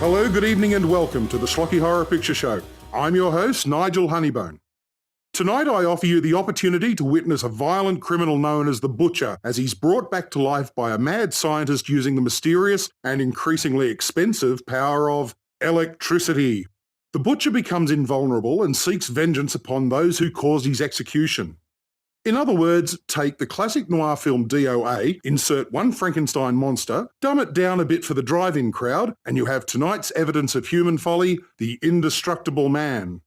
Hello, good evening and welcome to the Schlocky Horror Picture Show. I'm your host, Nigel Honeybone. Tonight I offer you the opportunity to witness a violent criminal known as the Butcher as he's brought back to life by a mad scientist using the mysterious and increasingly expensive power of electricity. The Butcher becomes invulnerable and seeks vengeance upon those who caused his execution. In other words, take the classic noir film DOA, insert one Frankenstein monster, dumb it down a bit for the drive-in crowd, and you have tonight's evidence of human folly, the Indestructible Man.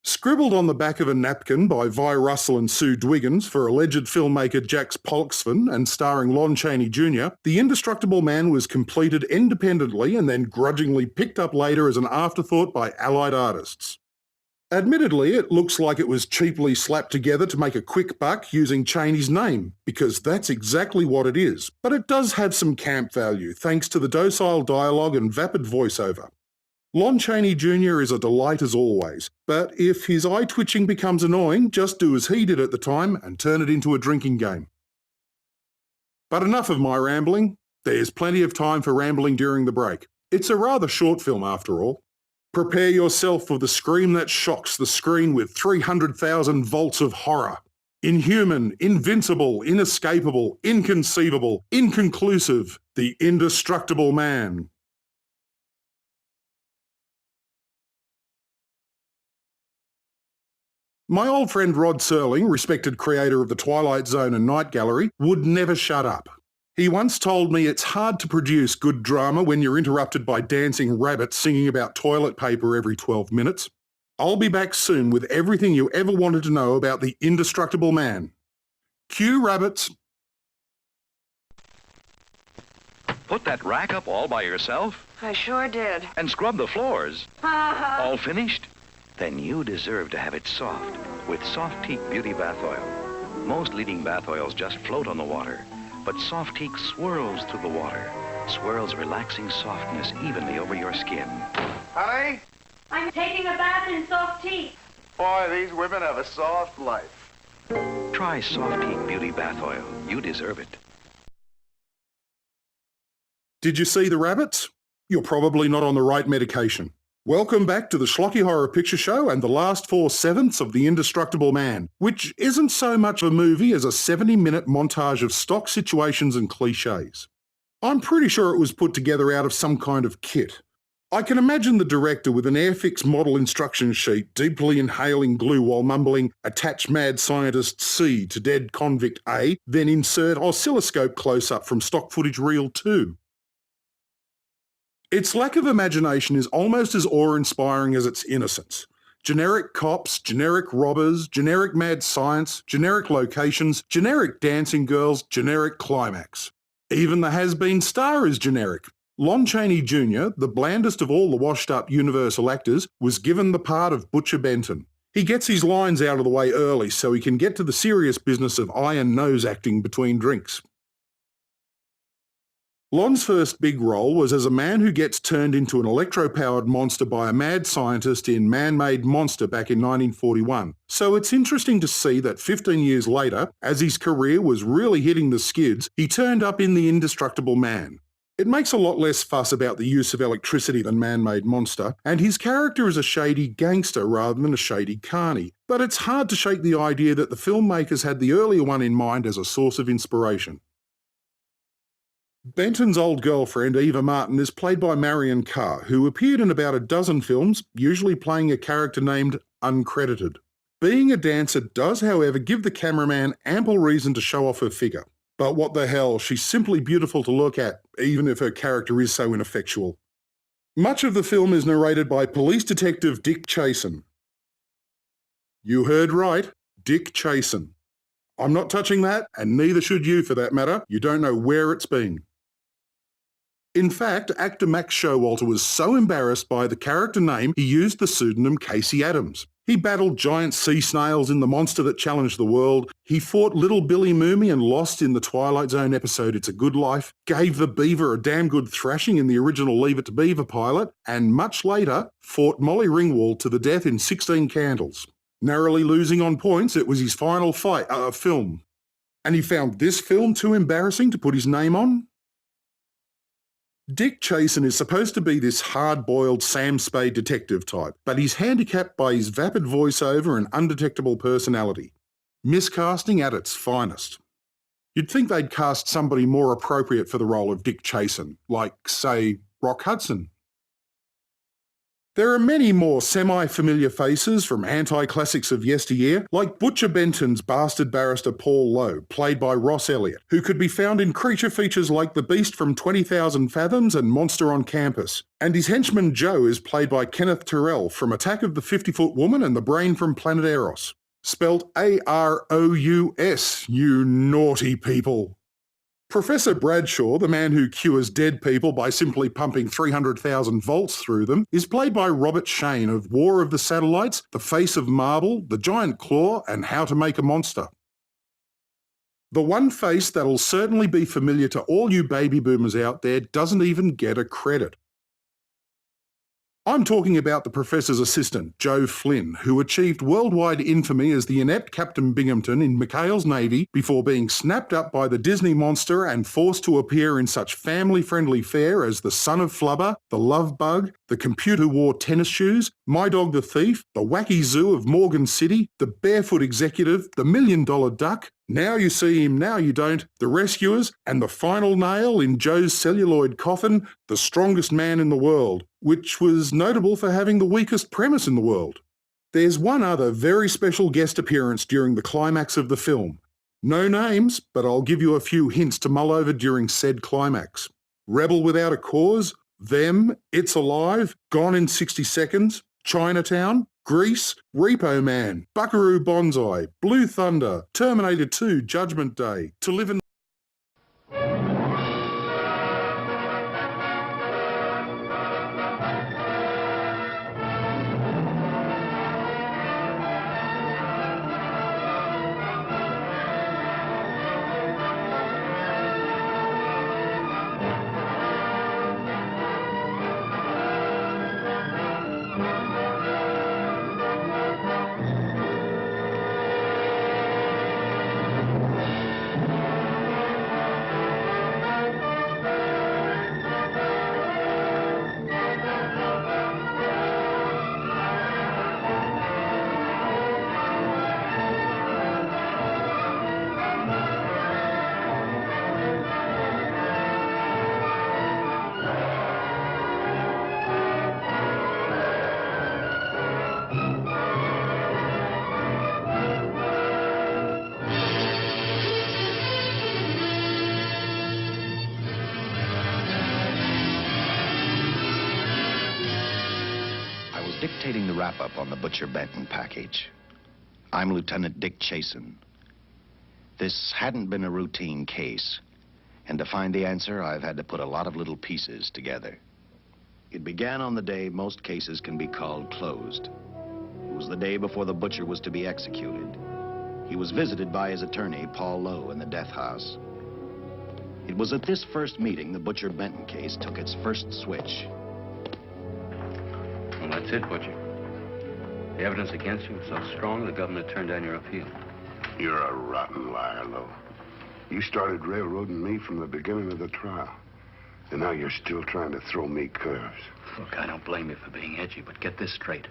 Scribbled on the back of a napkin by Vi Russell and Sue Dwiggins for alleged filmmaker Jack Pollexfen and starring Lon Chaney Jr., The Indestructible Man was completed independently and then grudgingly picked up later as an afterthought by allied artists. Admittedly, it looks like it was cheaply slapped together to make a quick buck using Chaney's name, because that's exactly what it is. But it does have some camp value, thanks to the docile dialogue and vapid voiceover. Lon Chaney Jr. is a delight as always, but if his eye-twitching becomes annoying, just do as he did at the time and turn it into a drinking game. But enough of my rambling. There's plenty of time for rambling during the break. It's a rather short film after all. Prepare yourself for the scream that shocks the screen with 300,000 volts of horror. Inhuman, invincible, inescapable, inconceivable, inconclusive, the Indestructible Man. My old friend Rod Serling, respected creator of the Twilight Zone and Night Gallery, would never shut up. He once told me it's hard to produce good drama when you're interrupted by dancing rabbits singing about toilet paper every 12 minutes. I'll be back soon with everything you ever wanted to know about the Indestructible Man. Cue rabbits. Put that rack up all by yourself? I sure did. And scrub the floors? All finished? Then you deserve to have it soft with Soft Teak Beauty Bath Oil. Most leading bath oils just float on the water, but Soft Teak swirls through the water, swirls relaxing softness evenly over your skin. Honey? I'm taking a bath in Soft Teak. Boy, these women have a soft life. Try Soft Teak Beauty Bath Oil. You deserve it. Did you see the rabbits? You're probably not on the right medication. Welcome back to the Schlocky Horror Picture Show and the last 4/7 of The Indestructible Man, which isn't so much a movie as a 70-minute montage of stock situations and cliches. I'm pretty sure it was put together out of some kind of kit. I can imagine the director with an Airfix model instruction sheet deeply inhaling glue while mumbling, "Attach mad scientist C to dead convict A, then insert oscilloscope close-up from stock footage reel 2. Its lack of imagination is almost as awe-inspiring as its innocence. Generic cops, generic robbers, generic mad science, generic locations, generic dancing girls, generic climax. Even the has-been star is generic. Lon Chaney Jr., the blandest of all the washed-up Universal actors, was given the part of Butcher Benton. He gets his lines out of the way early so he can get to the serious business of eye and nose acting between drinks. Lon's first big role was as a man who gets turned into an electro-powered monster by a mad scientist in Man-Made Monster back in 1941. So it's interesting to see that 15 years later, as his career was really hitting the skids, he turned up in The Indestructible Man. It makes a lot less fuss about the use of electricity than Man-Made Monster, and his character is a shady gangster rather than a shady carny. But it's hard to shake the idea that the filmmakers had the earlier one in mind as a source of inspiration. Benton's old girlfriend, Eva Martin, is played by Marion Carr, who appeared in about a dozen films, usually playing a character named Uncredited. Being a dancer does, however, give the cameraman ample reason to show off her figure. But what the hell, she's simply beautiful to look at, even if her character is so ineffectual. Much of the film is narrated by police detective Dick Chasen. You heard right, Dick Chasen. I'm not touching that, and neither should you for that matter. You don't know where it's been. In fact, actor Max Showalter was so embarrassed by the character name he used the pseudonym Casey Adams. He battled giant sea snails in The Monster That Challenged the World, he fought Little Billy Mooney and lost in the Twilight Zone episode It's a Good Life, gave the beaver a damn good thrashing in the original Leave It to Beaver pilot, and much later fought Molly Ringwald to the death in 16 Candles. Narrowly losing on points, it was his final film. And he found this film too embarrassing to put his name on? Dick Chayson is supposed to be this hard-boiled Sam Spade detective type, but he's handicapped by his vapid voiceover and undetectable personality. Miscasting at its finest. You'd think they'd cast somebody more appropriate for the role of Dick Chayson, like, say, Rock Hudson. There are many more semi-familiar faces from anti-classics of yesteryear, like Butcher Benton's bastard barrister Paul Lowe, played by Ross Elliott, who could be found in creature features like The Beast from 20,000 Fathoms and Monster on Campus. And his henchman Joe is played by Kenneth Terrell from Attack of the 50-Foot Woman and The Brain from Planet Eros. Spelled A-R-O-U-S, you naughty people. Professor Bradshaw, the man who cures dead people by simply pumping 300,000 volts through them, is played by Robert Shayne of War of the Satellites, The Face of Marble, The Giant Claw, and How to Make a Monster. The one face that'll certainly be familiar to all you baby boomers out there doesn't even get a credit. I'm talking about the Professor's assistant, Joe Flynn, who achieved worldwide infamy as the inept Captain Binghamton in McHale's Navy before being snapped up by the Disney monster and forced to appear in such family-friendly fare as The Son of Flubber, The Love Bug, The Computer Wore Tennis Shoes, My Dog the Thief, The Wacky Zoo of Morgan City, The Barefoot Executive, The $1 Million Duck, Now You See Him, Now You Don't, The Rescuers, and the final nail in Joe's celluloid coffin, The Strongest Man in the World, which was notable for having the weakest premise in the world. There's one other very special guest appearance during the climax of the film. No names, but I'll give you a few hints to mull over during said climax. Rebel Without a Cause, Them, It's Alive, Gone in 60 Seconds, Chinatown, Grease, Repo Man, Buckaroo Banzai, Blue Thunder, Terminator 2, Judgment Day, To Live in... Dictating the wrap-up on the Butcher Benton package. I'm Lieutenant Dick Chayson. This hadn't been a routine case, and to find the answer, I've had to put a lot of little pieces together. It began on the day most cases can be called closed. It was the day before the butcher was to be executed. He was visited by his attorney, Paul Lowe, in the death house. It was at this first meeting the Butcher Benton case took its first switch. Well, that's it, Butcher. The evidence against you was so strong, the government turned down your appeal. You're a rotten liar, Lowe. You started railroading me from the beginning of the trial. And now you're still trying to throw me curves. Look, I don't blame you for being edgy, but get this straight.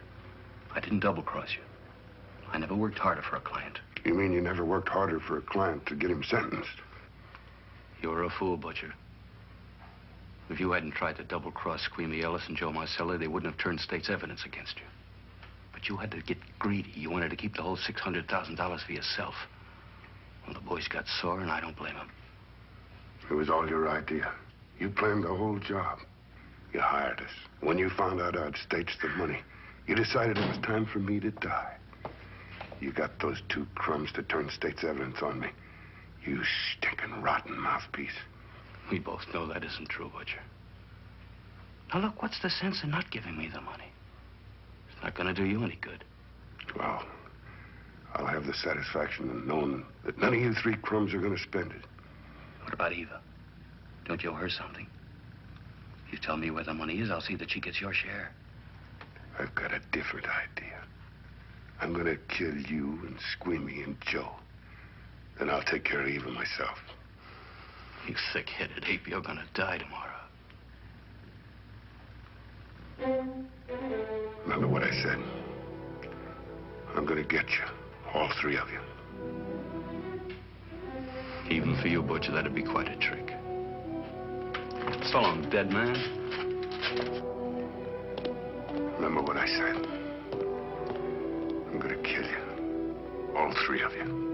I didn't double-cross you. I never worked harder for a client. You mean you never worked harder for a client to get him sentenced? You're a fool, Butcher. If you hadn't tried to double-cross Squeamy Ellis and Joe Marcelli, they wouldn't have turned state's evidence against you. But you had to get greedy. You wanted to keep the whole $600,000 for yourself. Well, the boys got sore, and I don't blame them. It was all your idea. You planned the whole job. You hired us. When you found out I'd staged the money, you decided it was time for me to die. You got those two crumbs to turn state's evidence on me. You stinking rotten mouthpiece. We both know that isn't true, Butcher. Now, look, what's the sense in not giving me the money? It's not going to do you any good. Well, I'll have the satisfaction of knowing that none of you three crumbs are going to spend it. What about Eva? Don't you owe her something? If you tell me where the money is, I'll see that she gets your share. I've got a different idea. I'm going to kill you and Squeamy and Joe. Then I'll take care of Eva myself. You thick-headed ape, you're going to die tomorrow. Remember what I said. I'm gonna get you. All three of you. Even for you, Butcher, that'd be quite a trick. So long, dead man. Remember what I said. I'm gonna kill you. All three of you.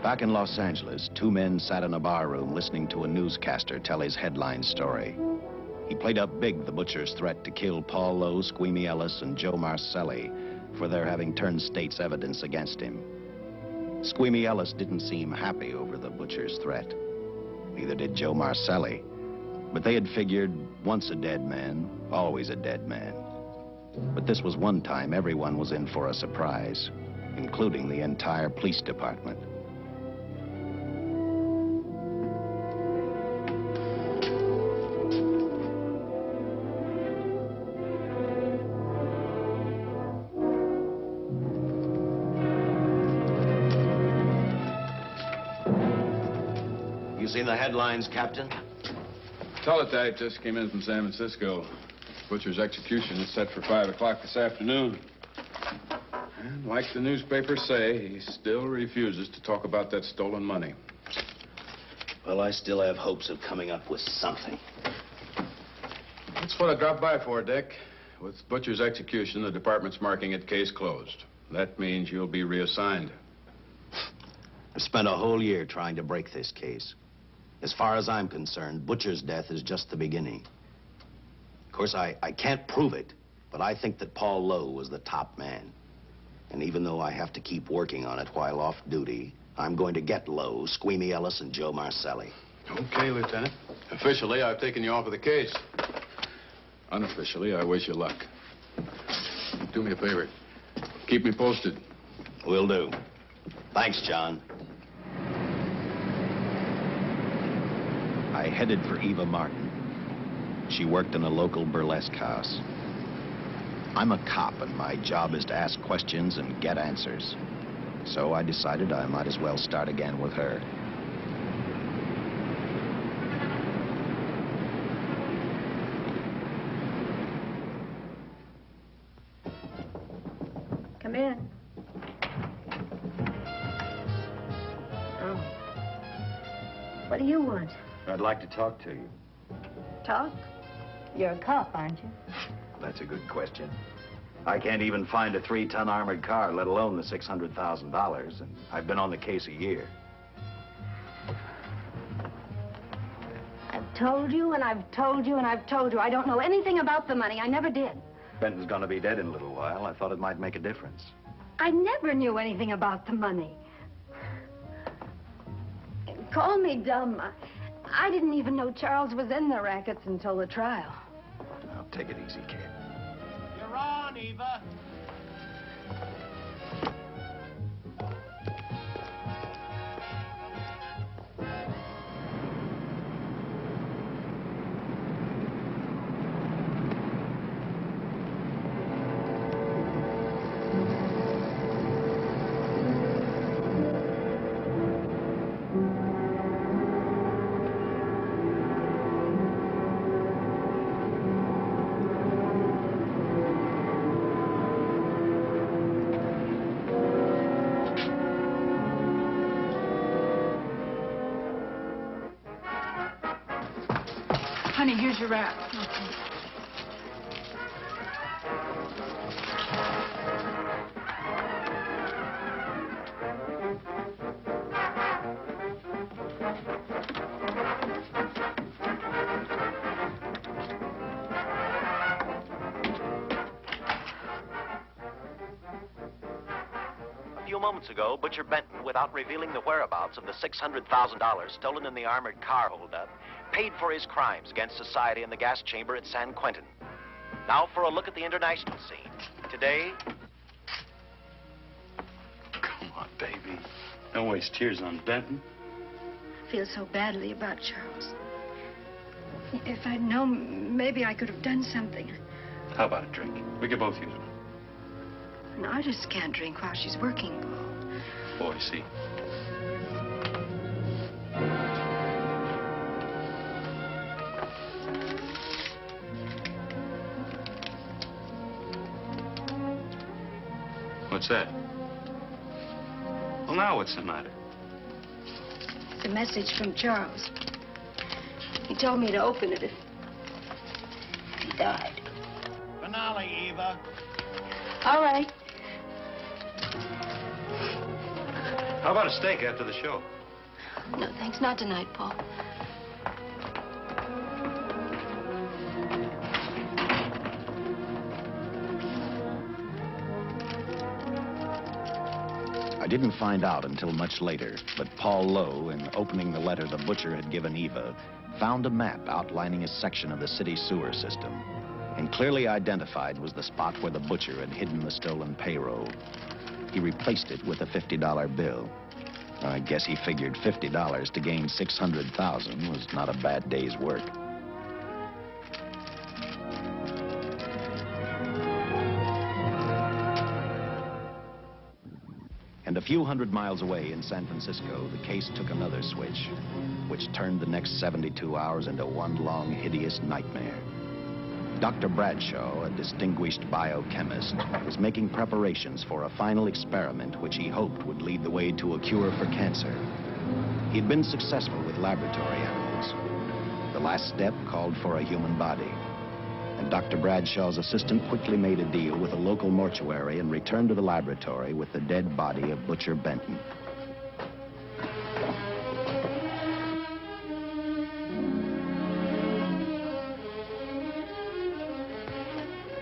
Back in Los Angeles, two men sat in a barroom listening to a newscaster tell his headline story. He played up big the butcher's threat to kill Paul Lowe, Squeamy Ellis, and Joe Marcelli for their having turned state's evidence against him. Squeamy Ellis didn't seem happy over the butcher's threat. Neither did Joe Marcelli. But they had figured, once a dead man, always a dead man. But this was one time everyone was in for a surprise, including the entire police department. You seen the headlines, Captain? Teletype just came in from San Francisco. Butcher's execution is set for 5 o'clock this afternoon. And like the newspapers say, he still refuses to talk about that stolen money. Well, I still have hopes of coming up with something. That's what I dropped by for, Dick. With Butcher's execution, the department's marking it case closed. That means you'll be reassigned. I've spent a whole year trying to break this case. As far as I'm concerned, Butcher's death is just the beginning. Of course, I can't prove it, but I think that Paul Lowe was the top man. And even though I have to keep working on it while off duty, I'm going to get Lowe, Squeamy Ellis, and Joe Marcelli. Okay, Lieutenant. Officially, I've taken you off of the case. Unofficially, I wish you luck. Do me a favor. Keep me posted. Will do. Thanks, John. I headed for Eva Martin. She worked in a local burlesque house. I'm a cop, and my job is to ask questions and get answers. So I decided I might as well start again with her. Come in. Oh. What do you want? I'd like to talk to you. Talk? You're a cop, aren't you? That's a good question. I can't even find a 3-ton armored car, let alone the $600,000, and I've been on the case a year. I've told you, and I've told you, and I've told you. I don't know anything about the money. I never did. Benton's gonna be dead in a little while. I thought it might make a difference. I never knew anything about the money. Call me dumb. I didn't even know Charles was in the rackets until the trial. Now, take it easy, kid. You're on, Eva. Honey, here's your wrap. A few moments ago, Butcher Benton, without revealing the whereabouts of the $600,000 stolen in the armored car holdup, paid for his crimes against society in the gas chamber at San Quentin. Now for a look at the international scene. Today... Come on, baby. Don't waste tears on Benton. I feel so badly about Charles. If I'd known, maybe I could have done something. How about a drink? We could both use one. An artist can't drink while she's working, Paul. Oh, I see. What's that? Well, now what's the matter? It's a message from Charles. He told me to open it if he died. Finale, Eva. All right. How about a steak after the show? No, thanks. Not tonight, Paul. I didn't find out until much later, but Paul Lowe, in opening the letter the butcher had given Eva, found a map outlining a section of the city sewer system. And clearly identified was the spot where the butcher had hidden the stolen payroll. He replaced it with a $50 bill. I guess he figured $50 to gain $600,000 was not a bad day's work. And a few hundred miles away in San Francisco, the case took another switch, which turned the next 72 hours into one long, hideous nightmare. Dr. Bradshaw, a distinguished biochemist, was making preparations for a final experiment which he hoped would lead the way to a cure for cancer. He'd been successful with laboratory animals. The last step called for a human body. And Dr. Bradshaw's assistant quickly made a deal with a local mortuary and returned to the laboratory with the dead body of Butcher Benton.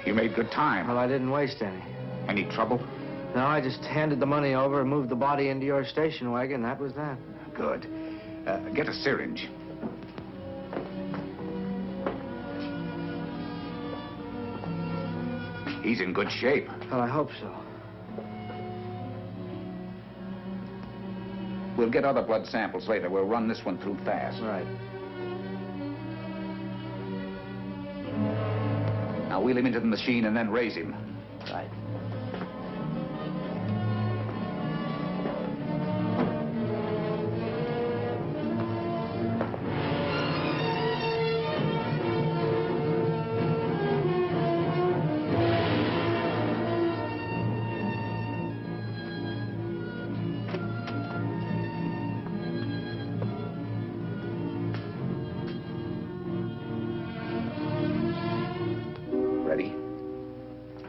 You made good time. Well, I didn't waste any. Any trouble? No, I just handed the money over and moved the body into your station wagon. That was that. Good. Get a syringe. He's in good shape. Well, I hope so. We'll get other blood samples later. We'll run this one through fast. Right. Now wheel him into the machine and then raise him. Right.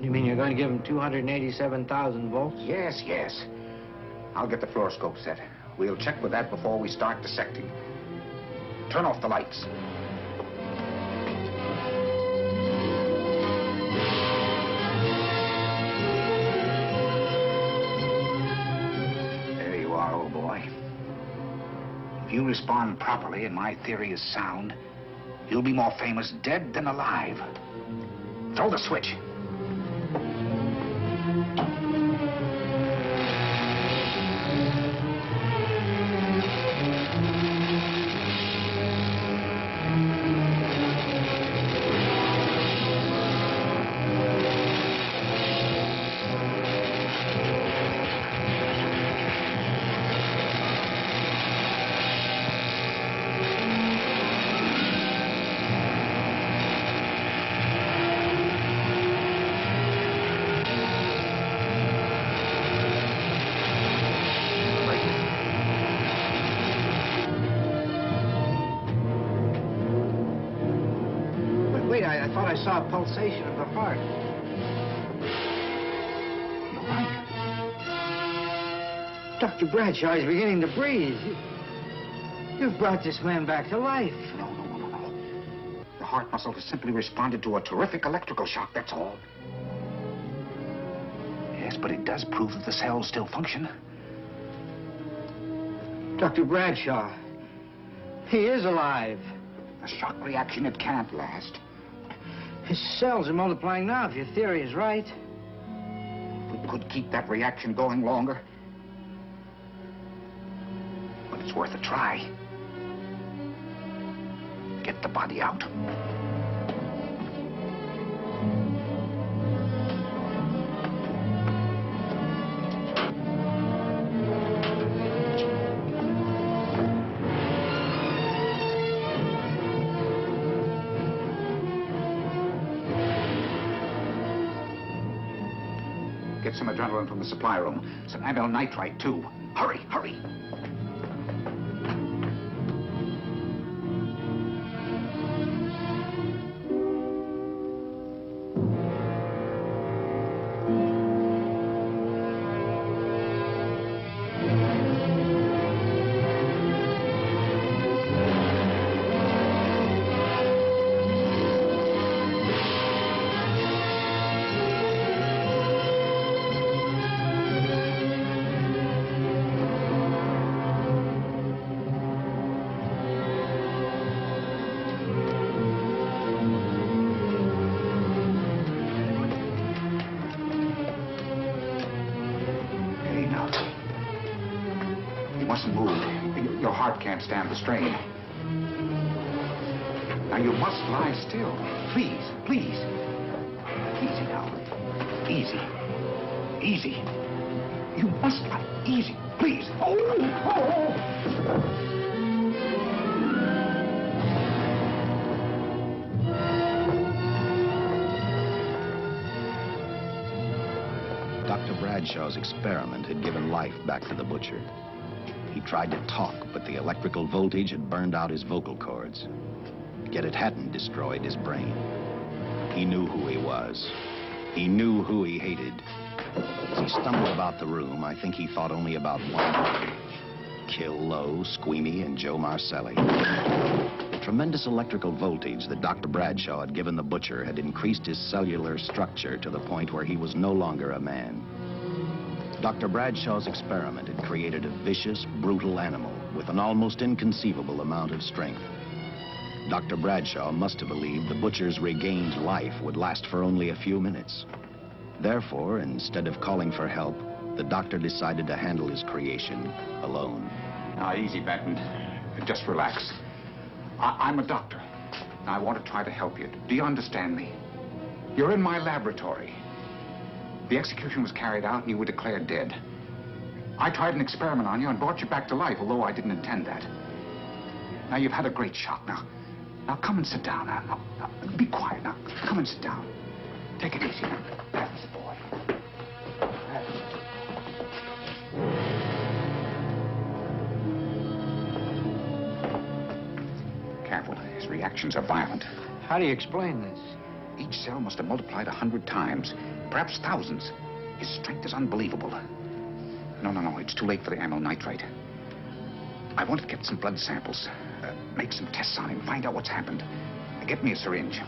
You mean you're going to give him 287,000 volts? Yes, yes. I'll get the fluoroscope set. We'll check with that before we start dissecting. Turn off the lights. There you are, old boy. If you respond properly and my theory is sound, you'll be more famous dead than alive. Throw the switch. Wait, I thought I saw a pulsation of the heart. You're right. Dr. Bradshaw is beginning to breathe. You've brought this man back to life. No. The heart muscle has simply responded to a terrific electrical shock, that's all. Yes, but it does prove that the cells still function. Dr. Bradshaw, he is alive. A shock reaction, it can't last. His cells are multiplying now, if your theory is right. We could keep that reaction going longer. But it's worth a try. Get the body out. Get some adrenaline from the supply room. Some amyl nitrite, too. Hurry, hurry. Your heart can't stand the strain. Now, you must lie still. Please, please. Easy now. Easy. Easy. You must lie. Easy, please. Oh, oh. Dr. Bradshaw's experiment had given life back to the butcher. He tried to talk, but the electrical voltage had burned out his vocal cords. Yet it hadn't destroyed his brain. He knew who he was. He knew who he hated. As he stumbled about the room, I think he thought only about one: kill Lowe, Squeamy, and Joe Marcelli. The tremendous electrical voltage that Dr. Bradshaw had given the butcher had increased his cellular structure to the point where he was no longer a man. Dr. Bradshaw's experiment had created a vicious, brutal animal with an almost inconceivable amount of strength. Dr. Bradshaw must have believed the butcher's regained life would last for only a few minutes. Therefore, instead of calling for help, the doctor decided to handle his creation alone. Now, easy, Benton. Just relax. I'm a doctor. I want to try to help you. Do you understand me? You're in my laboratory. The execution was carried out and you were declared dead. I tried an experiment on you and brought you back to life, although I didn't intend that. Now, you've had a great shot. Now come and sit down. Now, be quiet. Now, come and sit down. Take it easy. That's the boy. Careful. His reactions are violent. How do you explain this? Each cell must have multiplied 100 times, perhaps thousands. His strength is unbelievable. No, it's too late for the amyl nitrite. I want to get some blood samples, make some tests on him, find out what's happened. Get me a syringe.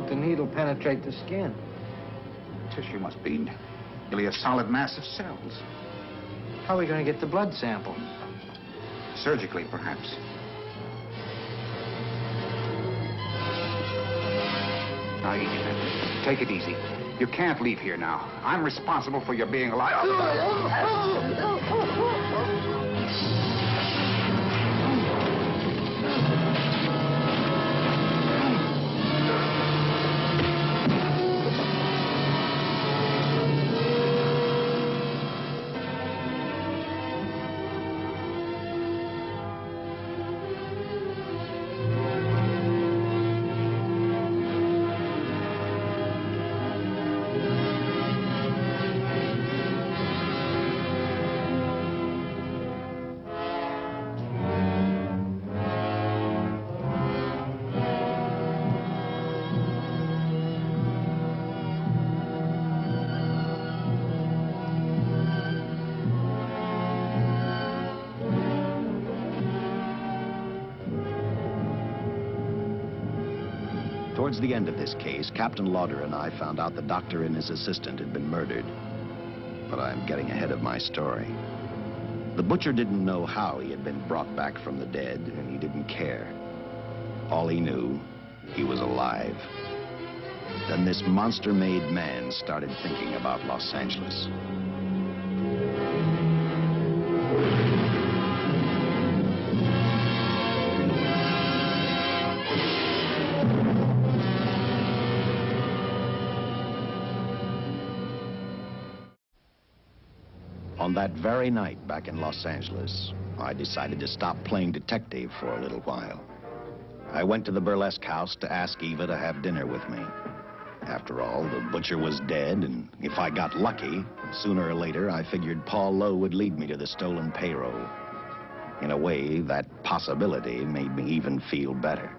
The needle penetrate the skin. The tissue must be nearly a solid mass of cells. How are we going to get the blood sample? Surgically, perhaps. Now, easy, Benton. Take it easy. You can't leave here now. I'm responsible for your being alive. Towards the end of this case, Captain Lauder and I found out the doctor and his assistant had been murdered. But I'm getting ahead of my story. The butcher didn't know how he had been brought back from the dead, and he didn't care. All he knew, he was alive. Then this monster-made man started thinking about Los Angeles. On that very night back in Los Angeles, I decided to stop playing detective for a little while. I went to the burlesque house to ask Eva to have dinner with me. After all, the butcher was dead, and if I got lucky, sooner or later, I figured Paul Lowe would lead me to the stolen payroll. In a way, that possibility made me even feel better.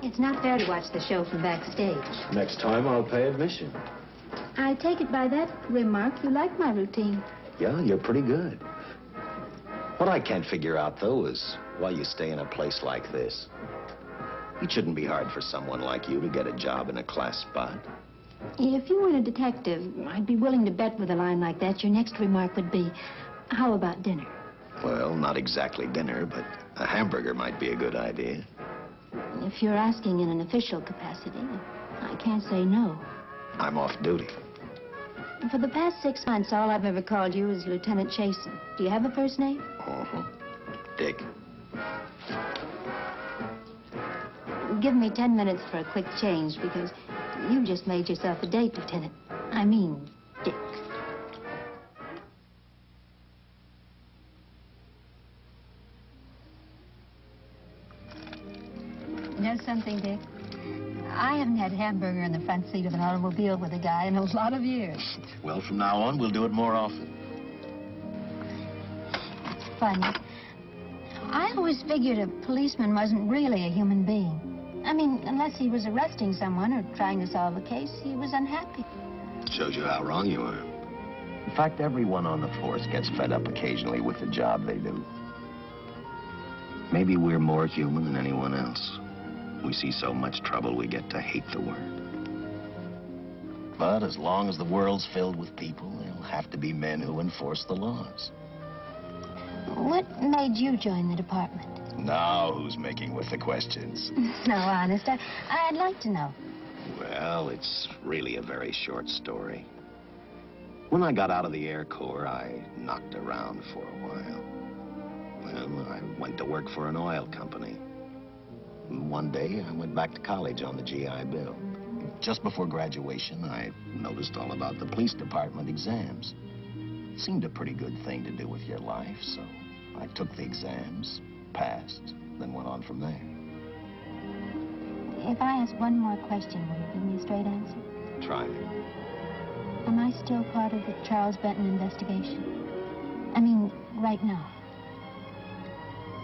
It's not fair to watch the show from backstage. Next time, I'll pay admission. I take it by that remark you like my routine. Yeah, you're pretty good. What I can't figure out, though, is why you stay in a place like this. It shouldn't be hard for someone like you to get a job in a class spot. If you weren't a detective, I'd be willing to bet with a line like that your next remark would be, how about dinner? Well, not exactly dinner, but a hamburger might be a good idea. If you're asking in an official capacity, I can't say no. I'm off duty. For the past 6 months, all I've ever called you is Lieutenant Shayne. Do you have a first name? Dick. Give me 10 minutes for a quick change, because you just made yourself a date, Lieutenant. I mean, Dick. You know something, Dick? I haven't had hamburger in the front seat of an automobile with a guy in a lot of years. Well, from now on, we'll do it more often. That's funny. I always figured a policeman wasn't really a human being. I mean, unless he was arresting someone or trying to solve a case, he was unhappy. Shows you how wrong you are. In fact, everyone on the force gets fed up occasionally with the job they do. Maybe we're more human than anyone else. We see so much trouble, we get to hate the word. But as long as the world's filled with people, there'll have to be men who enforce the laws. What made you join the department? Now who's making with the questions? No, honest, I'd like to know. Well, it's really a very short story. When I got out of the Air Corps, I knocked around for a while. Well, I went to work for an oil company. One day, I went back to college on the GI Bill. Just before graduation, I noticed all about the police department exams. Seemed a pretty good thing to do with your life, so I took the exams, passed, then went on from there. If I ask one more question, will you give me a straight answer? Try me. Am I still part of the Charles Benton investigation? I mean, right now.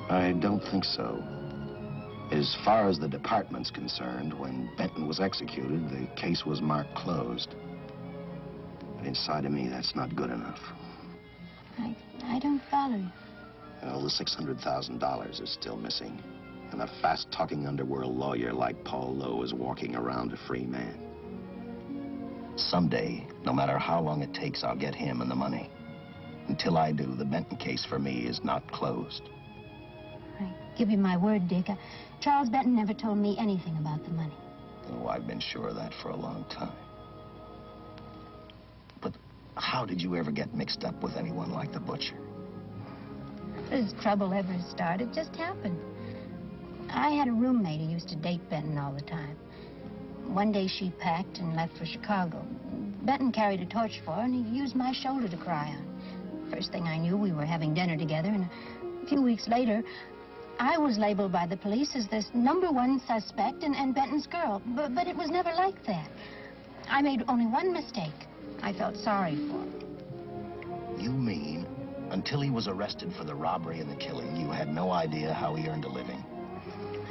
I don't think so. As far as the department's concerned, when Benton was executed, the case was marked closed. But inside of me, that's not good enough. I don't follow you. Well, the $600,000 is still missing. And a fast-talking underworld lawyer like Paul Lowe is walking around a free man. Someday, no matter how long it takes, I'll get him and the money. Until I do, the Benton case for me is not closed. I give you my word, Dick. Charles Benton never told me anything about the money. Oh, I've been sure of that for a long time. But how did you ever get mixed up with anyone like the butcher? This trouble ever started just happened. I had a roommate who used to date Benton all the time. One day she packed and left for Chicago. Benton carried a torch for her, and he used my shoulder to cry on. First thing I knew, we were having dinner together, and a few weeks later, I was labeled by the police as this #1 suspect and Benton's girl. But it was never like that. I made only one mistake. I felt sorry for him. You mean, until he was arrested for the robbery and the killing, you had no idea how he earned a living?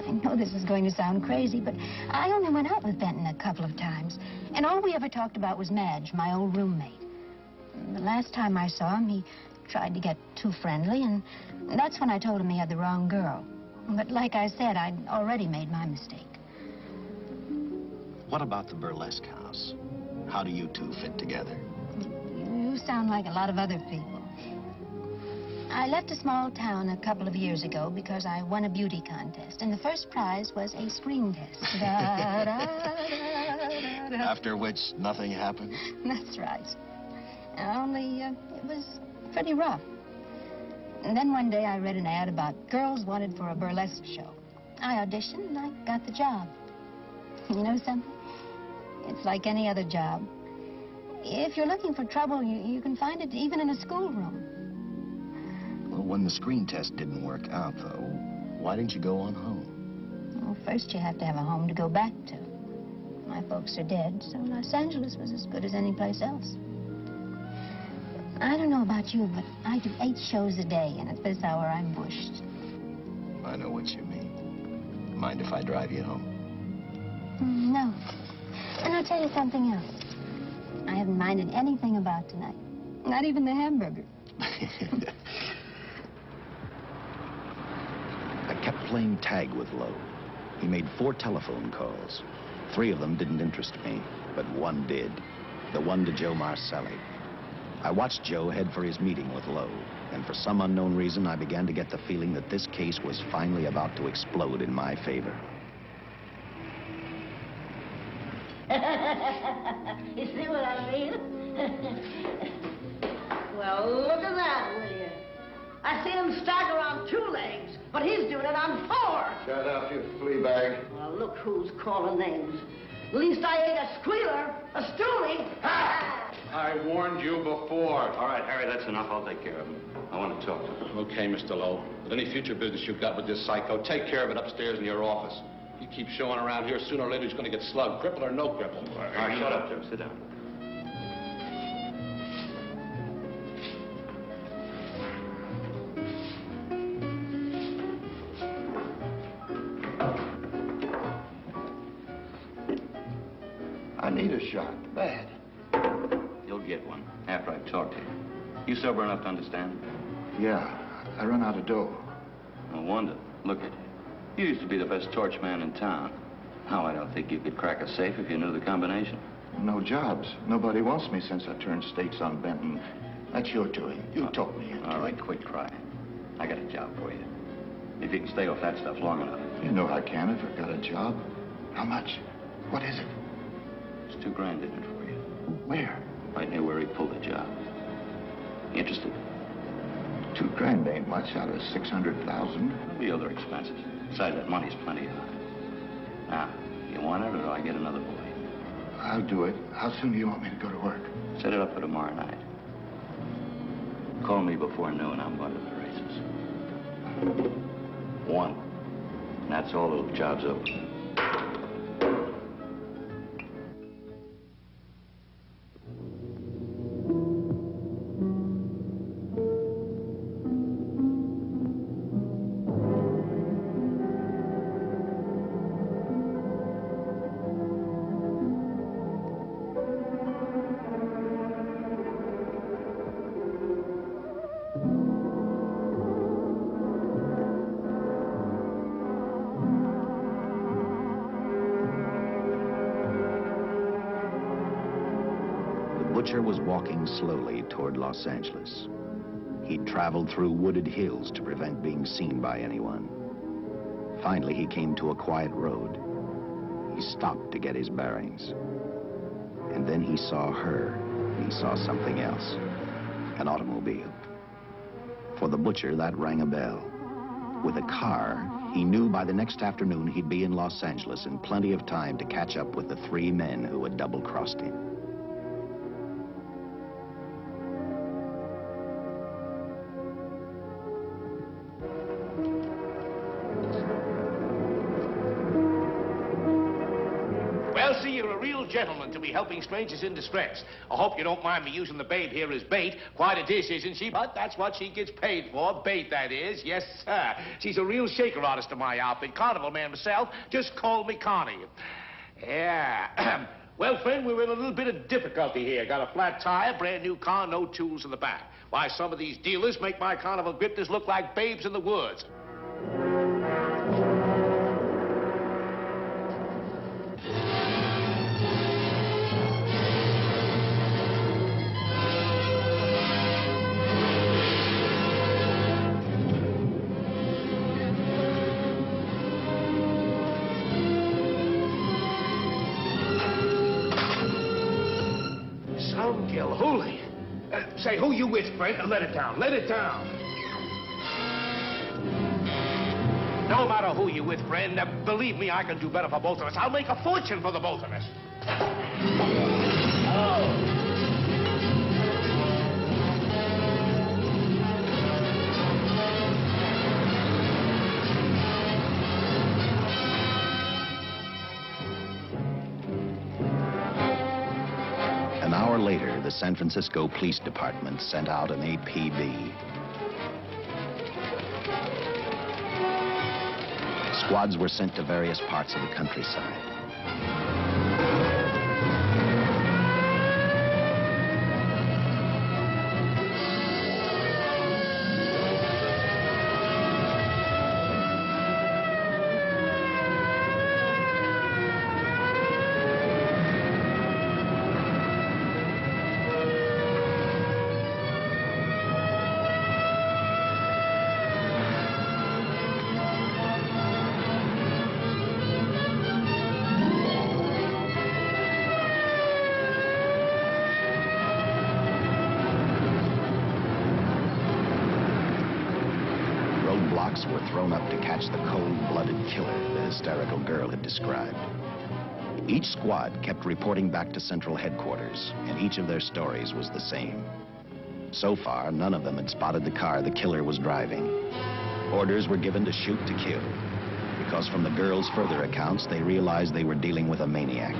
I know this is going to sound crazy, but I only went out with Benton a couple of times. And all we ever talked about was Madge, my old roommate. The last time I saw him, he tried to get too friendly, and that's when I told him he had the wrong girl. But like I said, I'd already made my mistake. What about the burlesque house? How do you two fit together? You sound like a lot of other people. I left a small town a couple of years ago because I won a beauty contest, and the first prize was a screen test. After which, nothing happened? That's right. Only, it was pretty rough. And then one day I read an ad about girls wanted for a burlesque show. I auditioned and I got the job. You know something? It's like any other job. If you're looking for trouble, you can find it even in a schoolroom. Well, when the screen test didn't work out, though, why didn't you go on home? Well, first you have to have a home to go back to. My folks are dead, so Los Angeles was as good as any place else. I don't know about you, but I do 8 shows a day, and at this hour I'm bushed. I know what you mean. Mind if I drive you home? No. And I'll tell you something else. I haven't minded anything about tonight. Not even the hamburger. I kept playing tag with Lowe. He made 4 telephone calls. 3 of them didn't interest me, but one did. The one to Joe Marcelli. I watched Joe head for his meeting with Lowe, and for some unknown reason, I began to get the feeling that this case was finally about to explode in my favor. You see what I mean? Well, look at that, will you? I seen him stagger on 2 legs, but he's doing it on 4. Shut up, you flea bag. Well, look who's calling names. At least I ain't a squealer, a stoolie. I warned you before. All right, Harry, that's enough. I'll take care of him. I want to talk to him. Okay, Mr. Lowe. With any future business you've got with this psycho, take care of it upstairs in your office. You keep showing around here, sooner or later he's going to get slugged, cripple or no cripple. All right, shut up, Jim. Sit down. I need a shot, bad. You'll get one after I've talked to you. You sober enough to understand? Yeah, I run out of dough. No wonder. Look at you. You used to be the best torch man in town. Now, I don't think you could crack a safe if you knew the combination. No jobs. Nobody wants me since I turned stakes on Benton. That's your doing. You talked me into All right, it. quit crying. I got a job for you. If you can stay off that stuff long enough. You know I can if I've got a job. How much? What is it? There's $2 grand in it for you. Where? Right near where he pulled the job. You interested? $2 grand ain't much out of 600,000. There'll be other expenses. Besides, that money's plenty of it. Now, you want it or do I get another boy? I'll do it. How soon do you want me to go to work? Set it up for tomorrow night. Call me before noon. I'm going to the races. 1. And that's all. The job's over. The butcher was walking slowly toward Los Angeles. He'd traveled through wooded hills to prevent being seen by anyone. Finally, he came to a quiet road. He stopped to get his bearings. And then he saw her. He saw something else. An automobile. For the butcher, that rang a bell. With a car, he knew by the next afternoon he'd be in Los Angeles in plenty of time to catch up with the 3 men who had double-crossed him. Well, see, you're a real gentleman to be helping strangers in distress. I hope you don't mind me using the babe here as bait. Quite a dish, isn't she? But that's what she gets paid for. Bait, that is. Yes, sir. She's a real shaker artist of my outfit. Carnival man myself. Just call me Connie. Yeah. Well, friend, we're in a little bit of difficulty here. Got a flat tire, brand new car, no tools in the back. Why, some of these dealers make my carnival grifters look like babes in the woods. Holy. Say, who you with, friend? Let it down. Let it down. No matter who you with, friend, believe me, I can do better for both of us. I'll make a fortune for the both of us. Oh. the San Francisco Police Department sent out an APB. Squads were sent to various parts of the countryside. Roadblocks were thrown up to catch the cold-blooded killer the hysterical girl had described. Each squad kept reporting back to Central Headquarters, and each of their stories was the same. So far, none of them had spotted the car the killer was driving. Orders were given to shoot to kill, because from the girls' further accounts, they realized they were dealing with a maniac.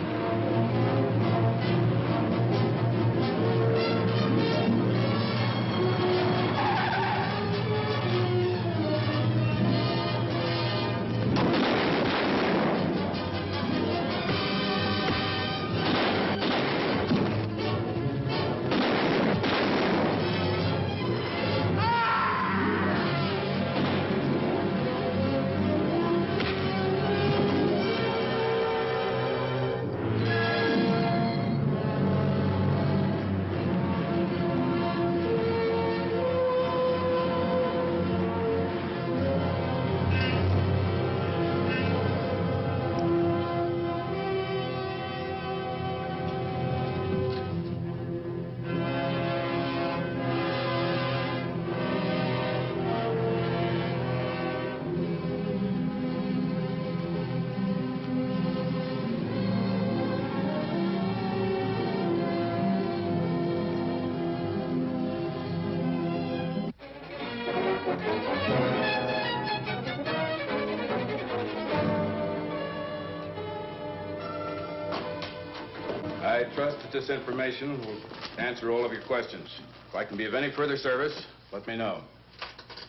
I trust that this information will answer all of your questions. If I can be of any further service, let me know.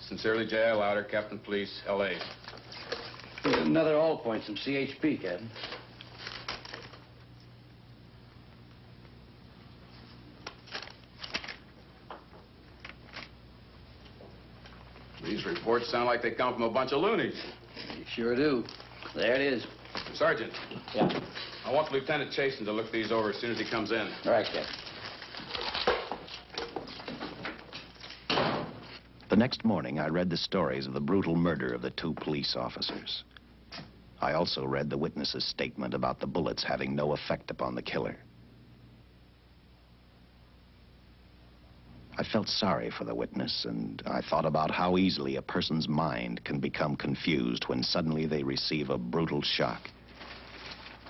Sincerely, J.I. Louder, Captain Police, L.A. Another all points from CHP, Captain. These reports sound like they come from a bunch of loonies. You sure do. There it is. Sergeant. Yeah. I want Lieutenant Chasen to look these over as soon as he comes in. All right, Captain. The next morning, I read the stories of the brutal murder of the two police officers. I also read the witness's statement about the bullets having no effect upon the killer. I felt sorry for the witness, and I thought about how easily a person's mind can become confused when suddenly they receive a brutal shock.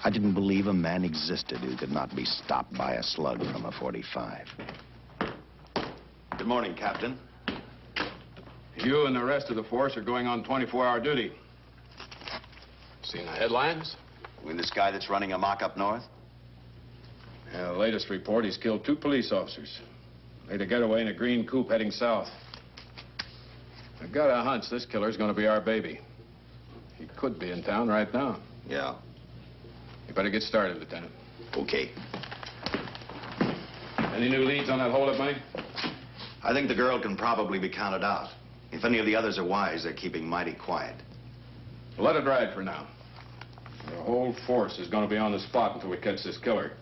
I didn't believe a man existed who could not be stopped by a slug from a .45. Good morning, Captain. You and the rest of the force are going on 24-hour duty. Seen the headlines? You mean this guy that's running amok up north? Yeah, the latest report, he's killed 2 police officers. Made a getaway in a green coupe heading south. I've got a hunch this killer's gonna be our baby. He could be in town right now. Yeah. You better get started, Lieutenant. Okay. Any new leads on that hold-up money? I think the girl can probably be counted out. If any of the others are wise, they're keeping mighty quiet. Well, let it ride for now. The whole force is gonna be on the spot until we catch this killer.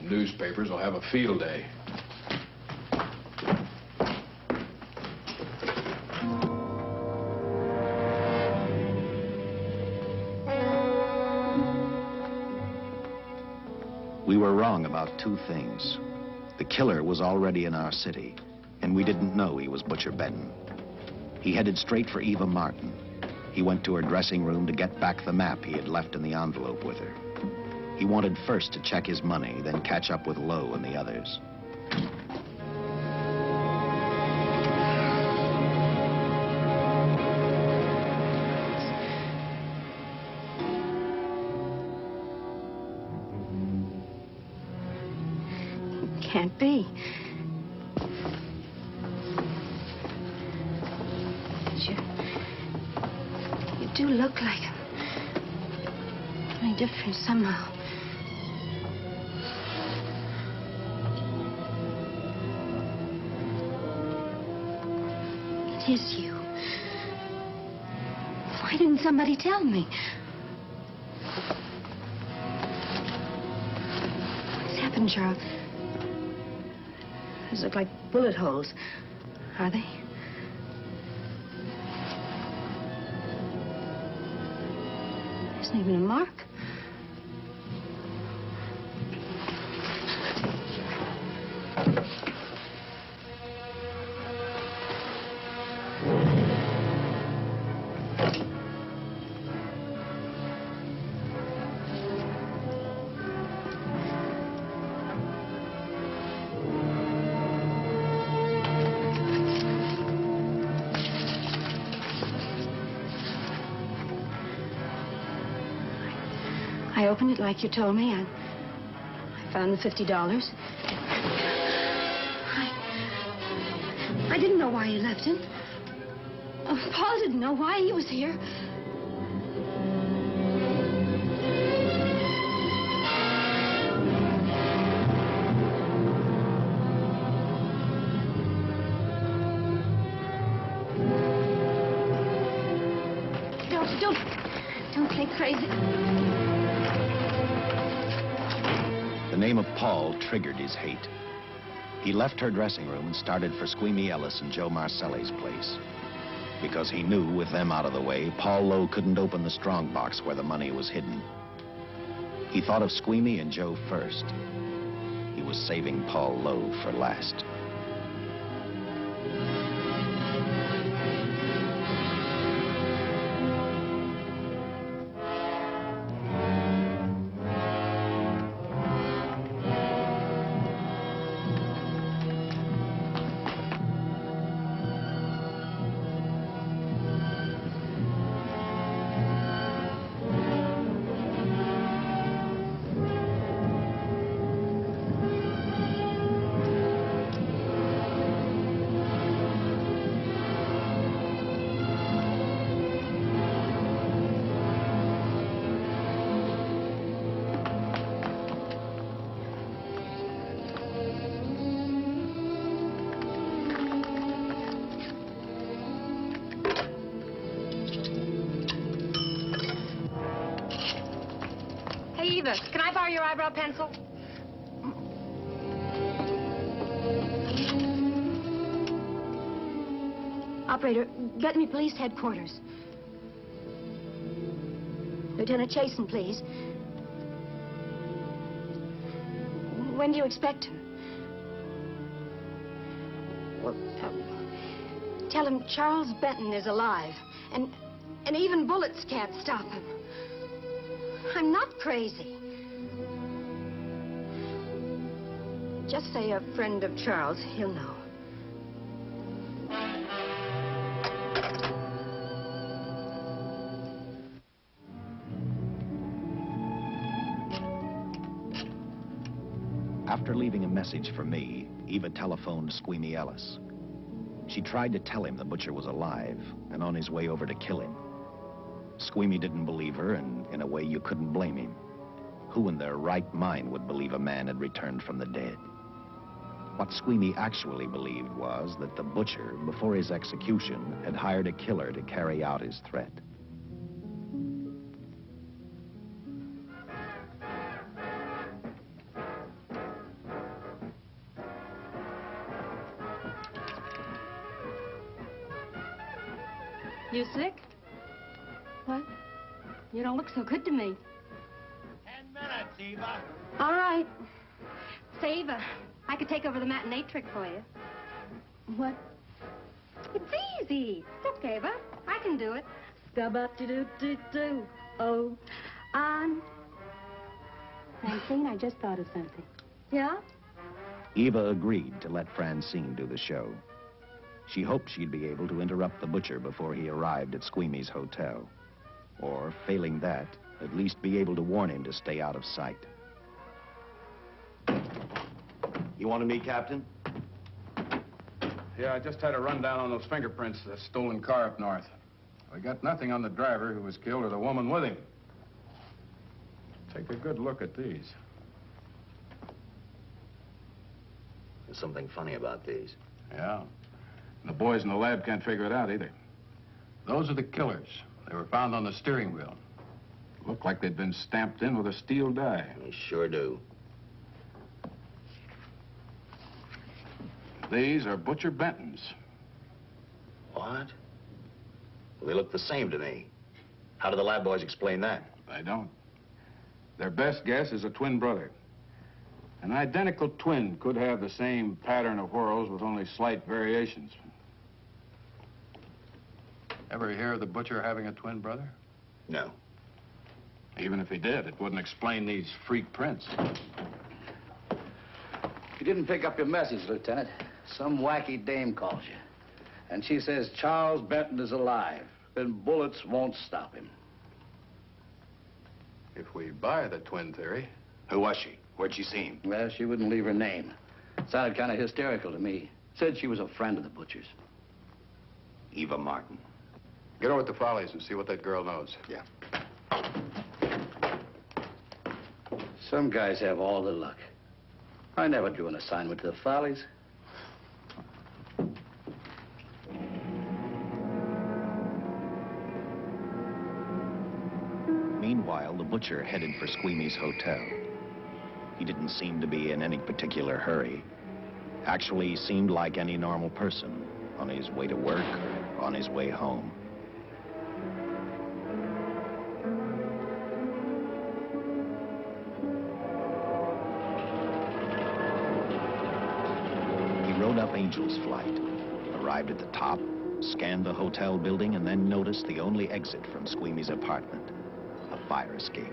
Newspapers will have a field day. We were wrong about 2 things. The killer was already in our city, and we didn't know he was Butcher Benton. He headed straight for Eva Martin. He went to her dressing room to get back the map he had left in the envelope with her. He wanted first to check his money, then catch up with Lowe and the others. can't be. You do look like him. Only different somehow. It is you. Why didn't somebody tell me? What's happened, Charles? These look like bullet holes. Are they? There isn't even a mark. I opened it like you told me. I found the $50. I didn't know why you left him. Paul didn't know why he was here. Don't get crazy. The name of Paul triggered his hate. He left her dressing room and started for Squeamy Ellis and Joe Marcelli's place. Because he knew, with them out of the way, Paul Lowe couldn't open the strong box where the money was hidden. He thought of Squeamy and Joe first. He was saving Paul Lowe for last. Can I borrow your eyebrow pencil? Operator, get me police headquarters. Lieutenant Chasen, please. When do you expect him? Well, tell him Charles Benton is alive, and even bullets can't stop him. I'm not crazy. Just say a friend of Charles. He'll know. After leaving a message for me, Eva telephoned Squeamy Ellis. She tried to tell him the butcher was alive and on his way over to kill him. Squeamy didn't believe her, and in a way you couldn't blame him. Who in their right mind would believe a man had returned from the dead? What Squeamy actually believed was that the butcher, before his execution, had hired a killer to carry out his threat. You sick? What? You don't look so good to me. 10 minutes, Eva. All right. Say, Eva, I could take over the matinee trick for you. What? It's easy. Look, Eva, I can do it. Scub-up-de-doo-doo-doo. Oh, on. Francine, I just thought of something. Yeah? Eva agreed to let Francine do the show. She hoped she'd be able to interrupt the butcher before he arrived at Squeamy's hotel. Or, failing that, at least be able to warn him to stay out of sight. You wanted me, Captain? Yeah, I just had a rundown on those fingerprints of the stolen car up north. We got nothing on the driver who was killed or the woman with him. Take a good look at these. There's something funny about these. Yeah. And the boys in the lab can't figure it out either. Those are the killers. They were found on the steering wheel. Looked like they'd been stamped in with a steel die. They sure do. These are Butcher Benton's. What? Well, they look the same to me. How do the lab boys explain that? They don't. Their best guess is a twin brother. An identical twin could have the same pattern of whorls with only slight variations. Ever hear of the butcher having a twin brother? No. Even if he did, it wouldn't explain these freak prints. You didn't pick up your message, Lieutenant. Some wacky dame calls you. And she says Charles Benton is alive. Then bullets won't stop him. If we buy the twin theory... Who was she? Where'd she see him? Well, she wouldn't leave her name. Sounded kind of hysterical to me. Said she was a friend of the butcher's. Eva Martin. Get over at the Follies and see what that girl knows. Yeah. Some guys have all the luck. I never drew an assignment to the Follies. Meanwhile, the butcher headed for Squeamy's hotel. He didn't seem to be in any particular hurry. Actually, he seemed like any normal person, on his way to work or on his way home. He rode up Angel's Flight, arrived at the top, scanned the hotel building, and then noticed the only exit from Squeamy's apartment, a fire escape.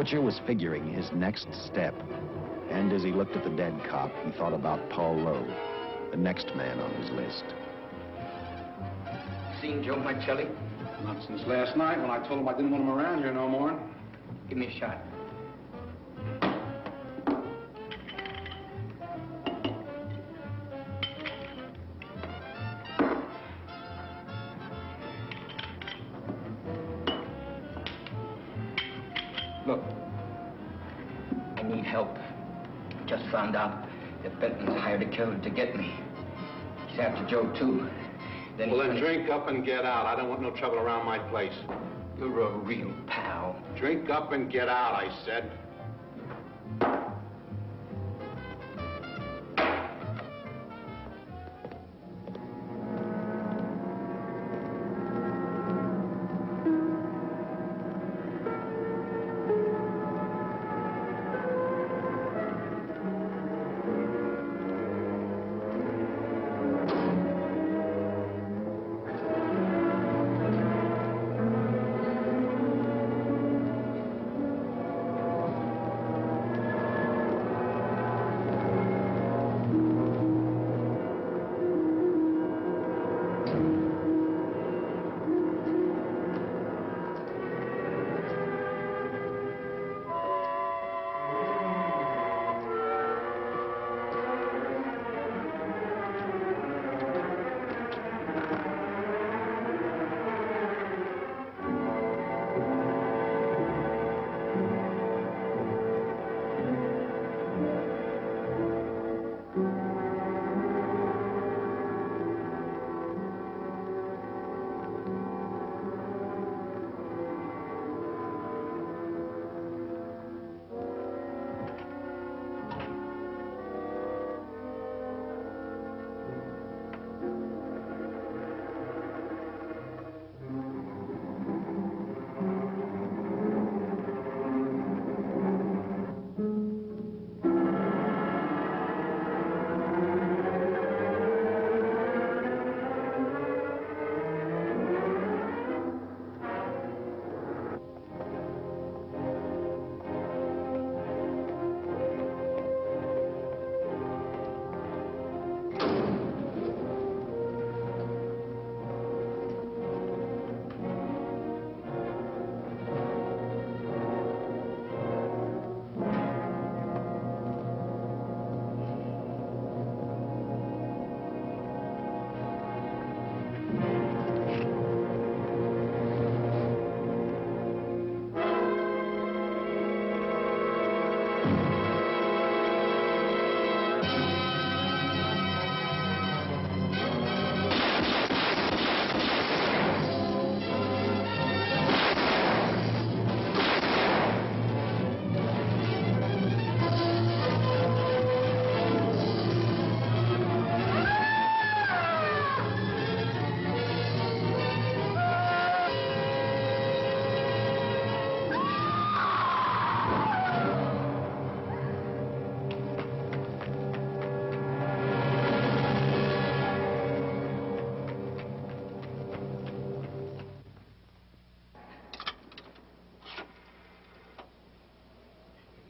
Butcher was figuring his next step. And as he looked at the dead cop, he thought about Paul Lowe, the next man on his list. Seen Joe Marcelli? Not since last night when I told him I didn't want him around here no more. Give me a shot. Look, I need help. Just found out that Benton's hired a killer to get me. He's after Joe, too. Well, then drink up and get out. I don't want no trouble around my place. You're a real pal. Drink up and get out, I said.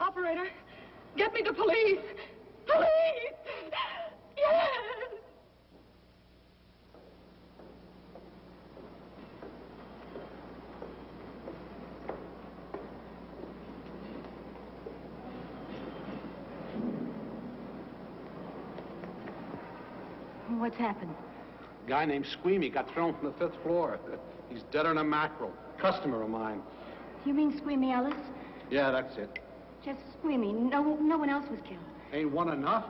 Operator, get me the police. Police! Yes! What's happened? A guy named Squeamy got thrown from the 5th floor. He's deader than a mackerel. Customer of mine. You mean Squeamy Ellis? Yeah, that's it. Just Squeamy. No one else was killed. Ain't one enough?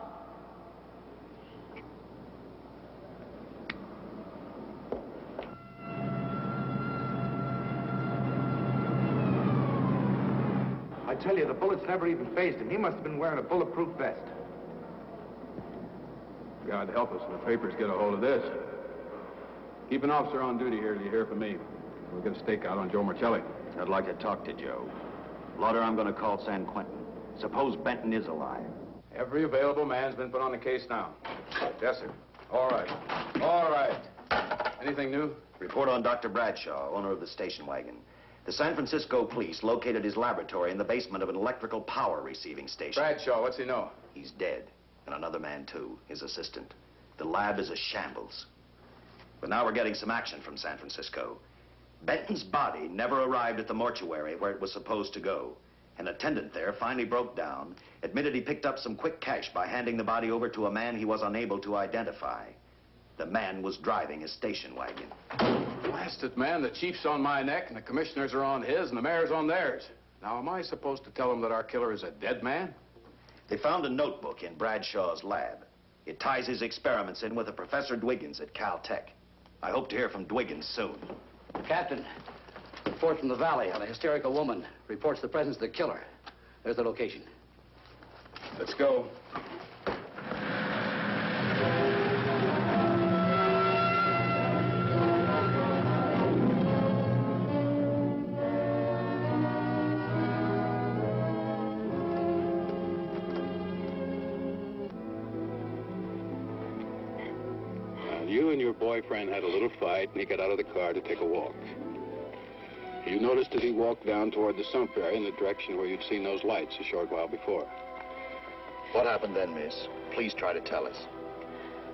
I tell you, the bullets never even phased him. He must have been wearing a bulletproof vest. God help us when the papers get a hold of this. Keep an officer on duty here till you hear from me. We'll get a stakeout on Joe Marcelli. I'd like to talk to Joe. Lauder, I'm going to call San Quentin. Suppose Benton is alive. Every available man's been put on the case now. Yes, sir. All right. All right. Anything new? Report on Dr. Bradshaw, owner of the station wagon. The San Francisco police located his laboratory in the basement of an electrical power receiving station. Bradshaw, what's he know? He's dead. And another man, too, his assistant. The lab is a shambles. But now we're getting some action from San Francisco. Benton's body never arrived at the mortuary where it was supposed to go. An attendant there finally broke down, admitted he picked up some quick cash by handing the body over to a man he was unable to identify. The man was driving his station wagon. Blasted man, the chief's on my neck, and the commissioners are on his, and the mayor's on theirs. Now, am I supposed to tell them that our killer is a dead man? They found a notebook in Bradshaw's lab. It ties his experiments in with a Professor Dwiggins at Caltech. I hope to hear from Dwiggins soon. Captain, report from the valley on a hysterical woman. Reports the presence of the killer. There's the location. Let's go. You and your boyfriend had a little fight, and he got out of the car to take a walk. You noticed as he walked down toward the sump area in the direction where you'd seen those lights a short while before. What happened then, miss? Please try to tell us.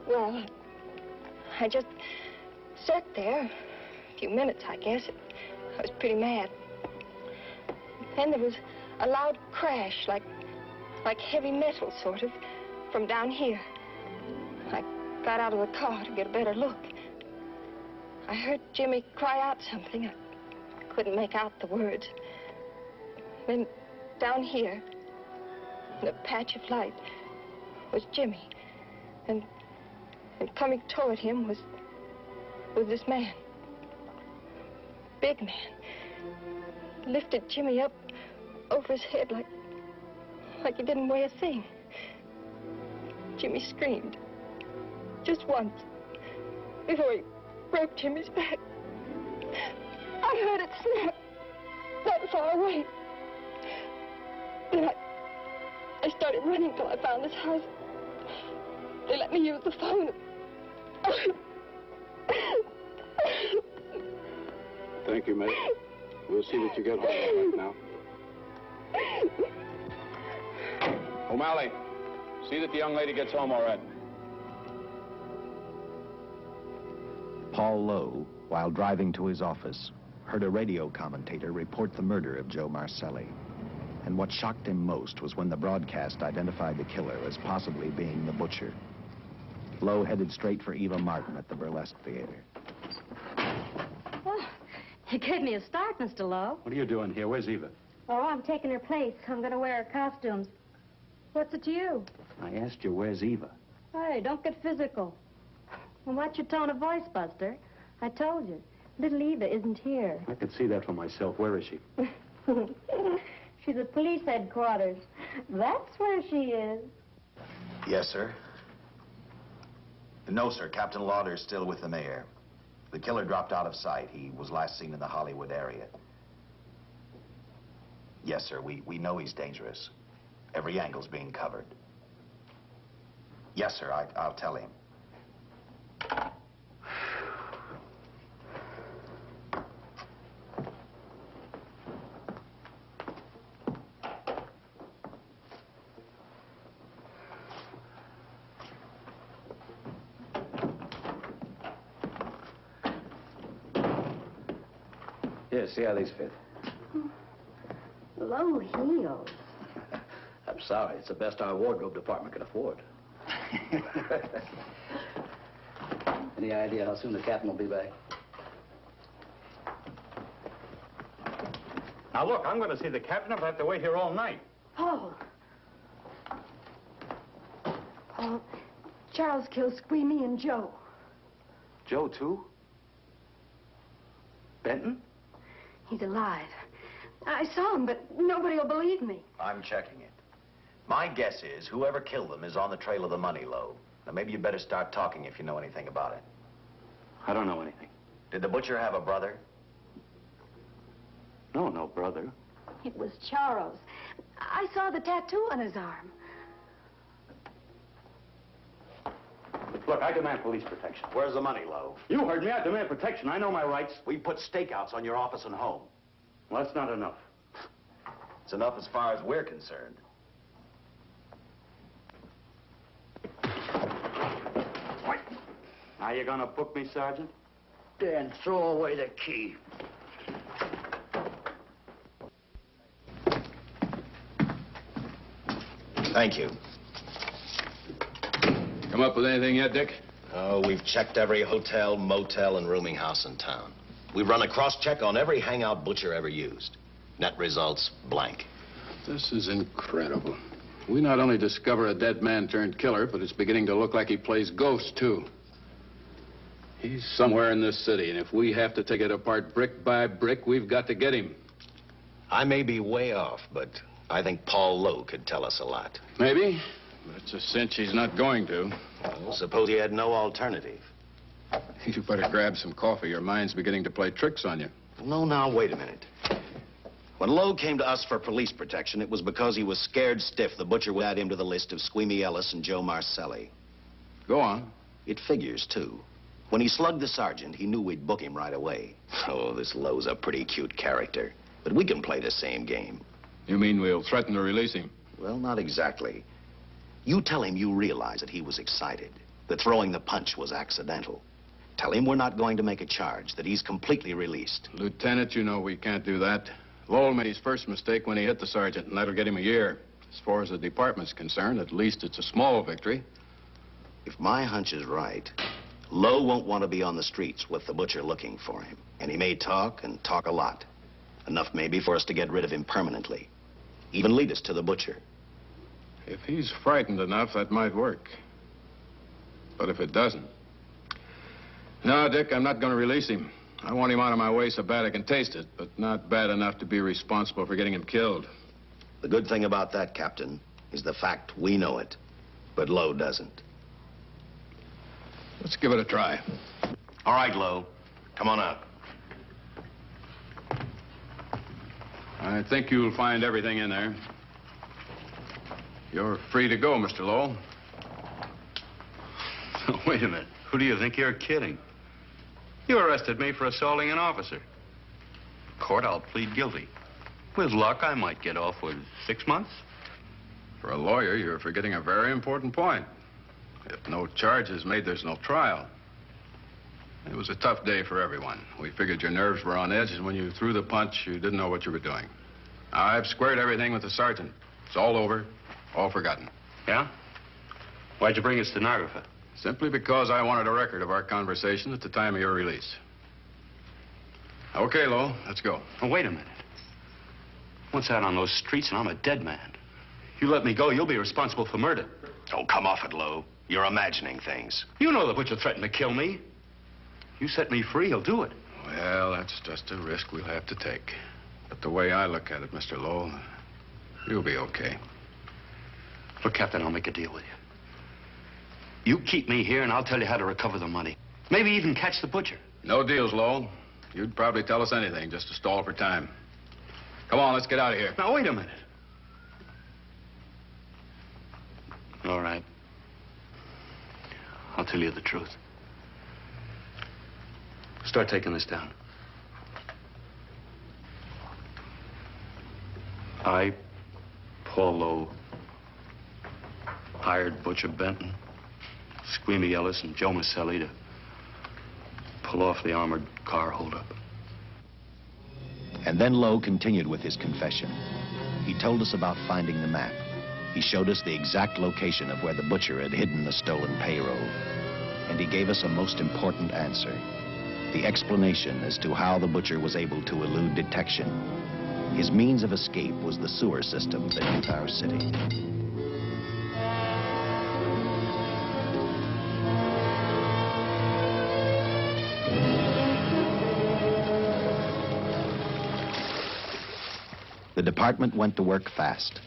Well, I just sat there a few minutes, I guess. I was pretty mad. Then there was a loud crash, like heavy metal, sort of, from down here. I got out of the car to get a better look. I heard Jimmy cry out something. I couldn't make out the words. Then down here, in a patch of light, was Jimmy. And coming toward him was this man. Big man. Lifted Jimmy up over his head like he didn't weigh a thing. Jimmy screamed. Just once, before he broke Jimmy's back. I heard it snap, not far away. Then I started running till I found this house. They let me use the phone. Thank you, mate. We'll see that you get home all right now. O'Malley, see that the young lady gets home all right. Paul Lowe, while driving to his office, heard a radio commentator report the murder of Joe Marcelli. And what shocked him most was when the broadcast identified the killer as possibly being the butcher. Lowe headed straight for Eva Martin at the Burlesque Theater. Oh, you gave me a start, Mr. Lowe. What are you doing here? Where's Eva? Oh, I'm taking her place. I'm going to wear her costumes. What's it to you? I asked you, where's Eva? Hey, don't get physical. Well, watch your tone of voice, Buster. I told you. Little Eva isn't here. I could see that for myself. Where is she? She's at police headquarters. That's where she is. Yes, sir. No, sir. Captain Lauder's still with the mayor. The killer dropped out of sight. He was last seen in the Hollywood area. Yes, sir. We know he's dangerous. Every angle's being covered. Yes, sir. I'll tell him. Here, see how these fit. Low heels. I'm sorry. It's the best our wardrobe department can afford. Any idea how soon the captain will be back? Now, look, I'm going to see the captain if I have to wait here all night. Paul. Charles killed Squeamy and Joe. Joe, too? Benton? He's alive. I saw him, but nobody will believe me. I'm checking it. My guess is whoever killed them is on the trail of the money, Lowe. Now, maybe you better start talking if you know anything about it. I don't know anything. Did the butcher have a brother? No brother. It was Charles. I saw the tattoo on his arm. Look, I demand police protection. Where's the money, Lowe? You heard me. I demand protection. I know my rights. We put stakeouts on your office and home. Well, that's not enough. It's enough as far as we're concerned. Now you gonna book me, Sergeant? Then throw away the key. Thank you. Come up with anything yet, Dick? Oh, we've checked every hotel, motel, and rooming house in town. We've run a cross-check on every hangout Butcher ever used. Net results, blank. This is incredible. We not only discover a dead man turned killer, but it's beginning to look like he plays ghost, too. He's somewhere in this city, and if we have to take it apart brick by brick, we've got to get him. I may be way off, but I think Paul Lowe could tell us a lot. Maybe, but it's a cinch he's not going to. Well, suppose he had no alternative. You better grab some coffee. Your mind's beginning to play tricks on you. No, now, wait a minute. When Lowe came to us for police protection, it was because he was scared stiff the Butcher would add him to the list of Squeamy Ellis and Joe Marcelli. Go on. It figures, too. When he slugged the sergeant, he knew we'd book him right away. Oh, this Lowe's a pretty cute character. But we can play the same game. You mean we'll threaten to release him? Well, not exactly. You tell him you realize that he was excited, that throwing the punch was accidental. Tell him we're not going to make a charge, that he's completely released. Lieutenant, you know we can't do that. Lowell made his first mistake when he hit the sergeant, and that'll get him a year. As far as the department's concerned, at least it's a small victory. If my hunch is right, Lowe won't want to be on the streets with the Butcher looking for him. And he may talk, and talk a lot. Enough maybe for us to get rid of him permanently. Even lead us to the Butcher. If he's frightened enough, that might work. But if it doesn't... No, Dick, I'm not going to release him. I want him out of my way so bad I can taste it, but not bad enough to be responsible for getting him killed. The good thing about that, Captain, is the fact we know it, but Lowe doesn't. Let's give it a try. All right, Lowe. Come on out. I think you'll find everything in there. You're free to go, Mr. Lowell. Wait a minute. Who do you think you're kidding? You arrested me for assaulting an officer. Court, I'll plead guilty. With luck, I might get off with 6 months. For a lawyer, you're forgetting a very important point. If no charge is made, there's no trial. It was a tough day for everyone. We figured your nerves were on edge, and when you threw the punch, you didn't know what you were doing. I've squared everything with the sergeant. It's all over, all forgotten. Yeah? Why'd you bring a stenographer? Simply because I wanted a record of our conversation at the time of your release. Okay, Lowell, let's go. Oh, wait a minute. Once out on those streets and I'm a dead man. You let me go, you'll be responsible for murder. Oh, come off it, Lowe. You're imagining things. You know the Butcher threatened to kill me. You set me free, he'll do it. Well, that's just a risk we'll have to take. But the way I look at it, Mr. Lowell, you'll be okay. Look, Captain, I'll make a deal with you. You keep me here, and I'll tell you how to recover the money. Maybe even catch the Butcher. No deals, Lowell. You'd probably tell us anything just to stall for time. Come on, let's get out of here. Now, wait a minute. All right. I'll tell you the truth. Start taking this down. I, Paul Lowe, hired Butcher Benton, Squeamy Ellis, and Joe Marcelli to pull off the armored car holdup. And then Lowe continued with his confession. He told us about finding the map. He showed us the exact location of where the Butcher had hidden the stolen payroll. And he gave us a most important answer. The explanation as to how the Butcher was able to elude detection. His means of escape was the sewer system beneath our city. The department went to work fast.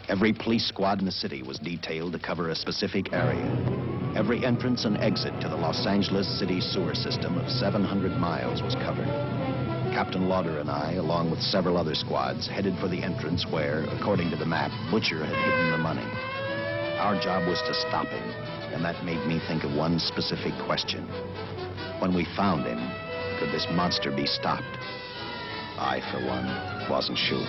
Every police squad in the city was detailed to cover a specific area. Every entrance and exit to the Los Angeles city sewer system of 700 miles was covered. Captain Lauder and I, along with several other squads, headed for the entrance where, according to the map, Butcher had hidden the money. Our job was to stop him, and that made me think of one specific question. When we found him, could this monster be stopped? I, for one, wasn't sure.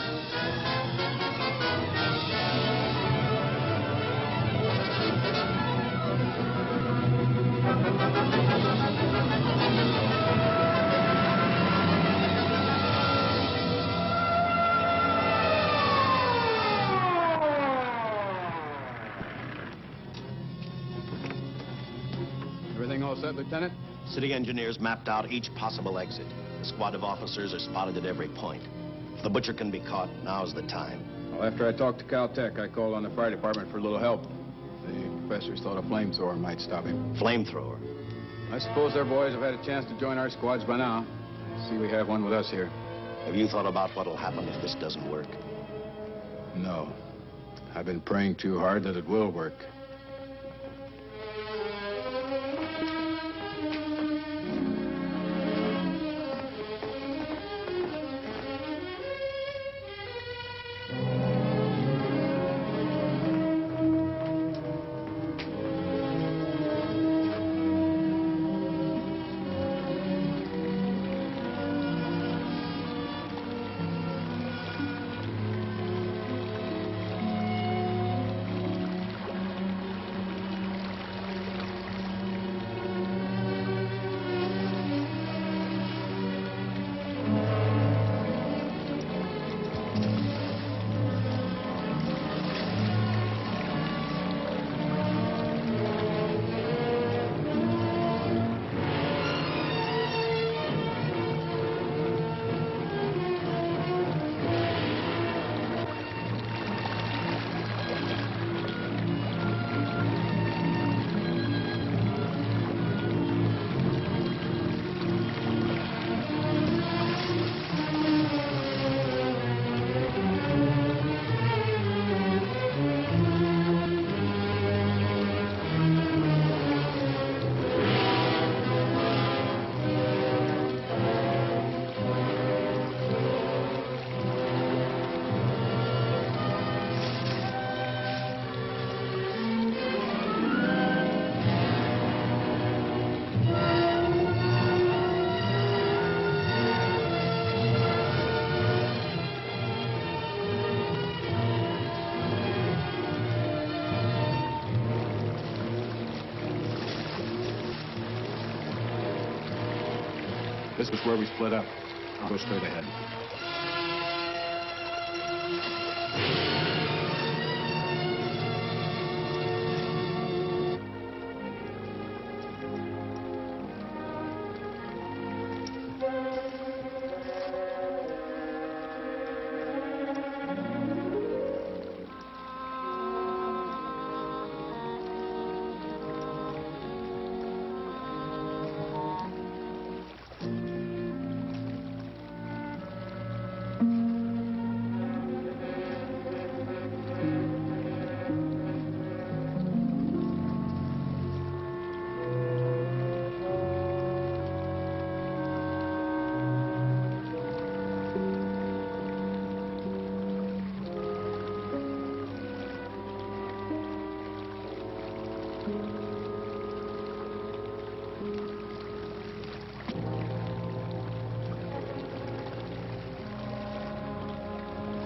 Everything all set, Lieutenant? City engineers mapped out each possible exit. A squad of officers are spotted at every point. If the butcher can be caught, now's the time. Well, after I talked to Caltech, I called on the fire department for a little help. The professors thought a flamethrower might stop him. Flamethrower? I suppose their boys have had a chance to join our squads by now. I see we have one with us here. Have you thought about what'll happen if this doesn't work? No. I've been praying too hard that it will work. This is where we split up. I'll go straight ahead.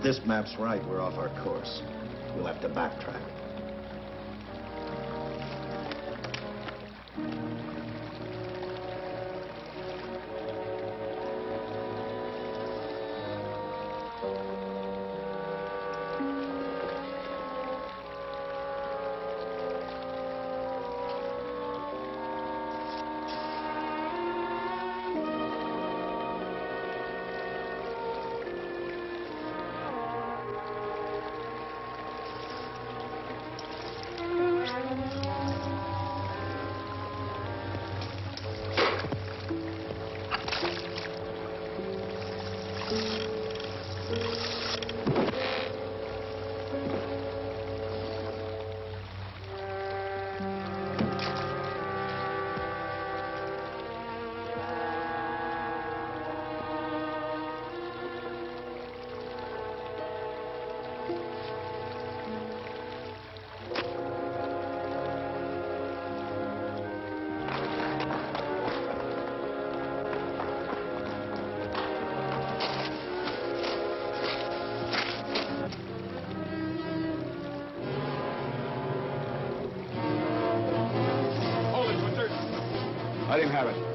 If this map's right, we're off our course. We'll have to backtrack. Let him have it.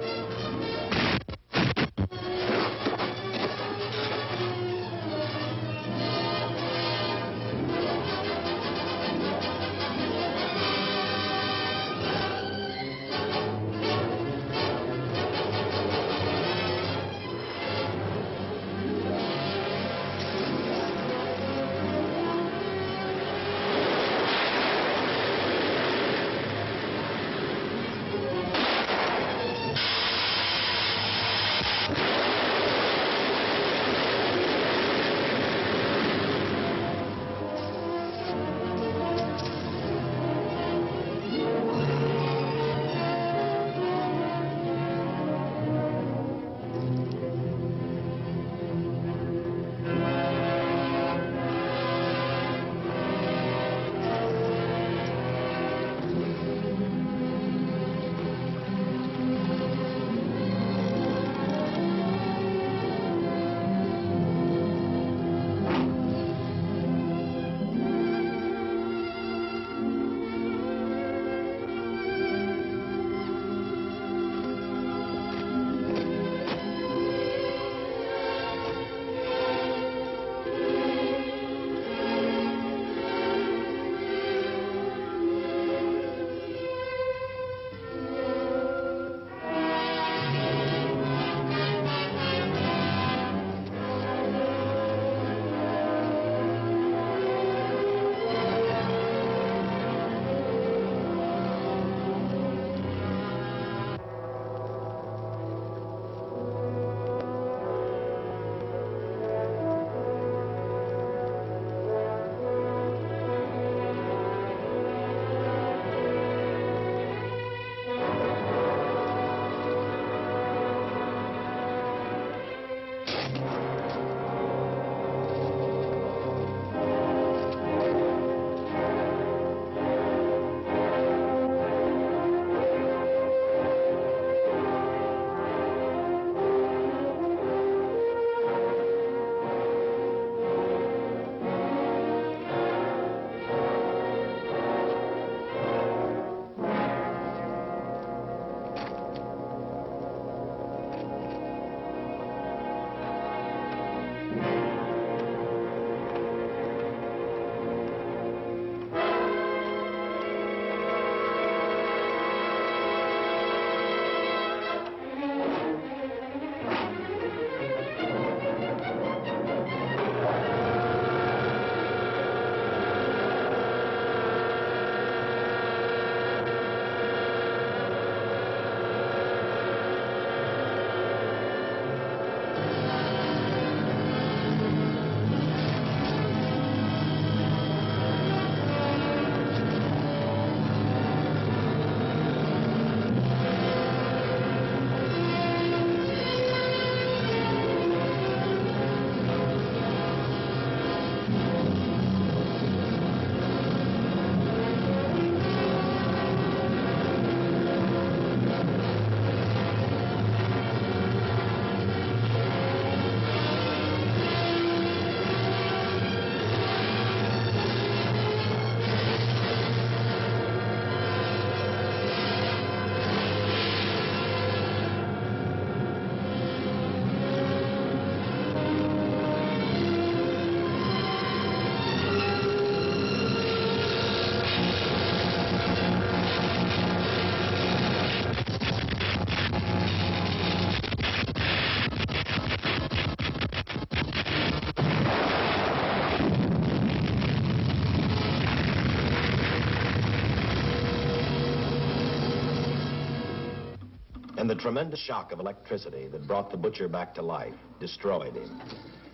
And the tremendous shock of electricity that brought the butcher back to life destroyed him.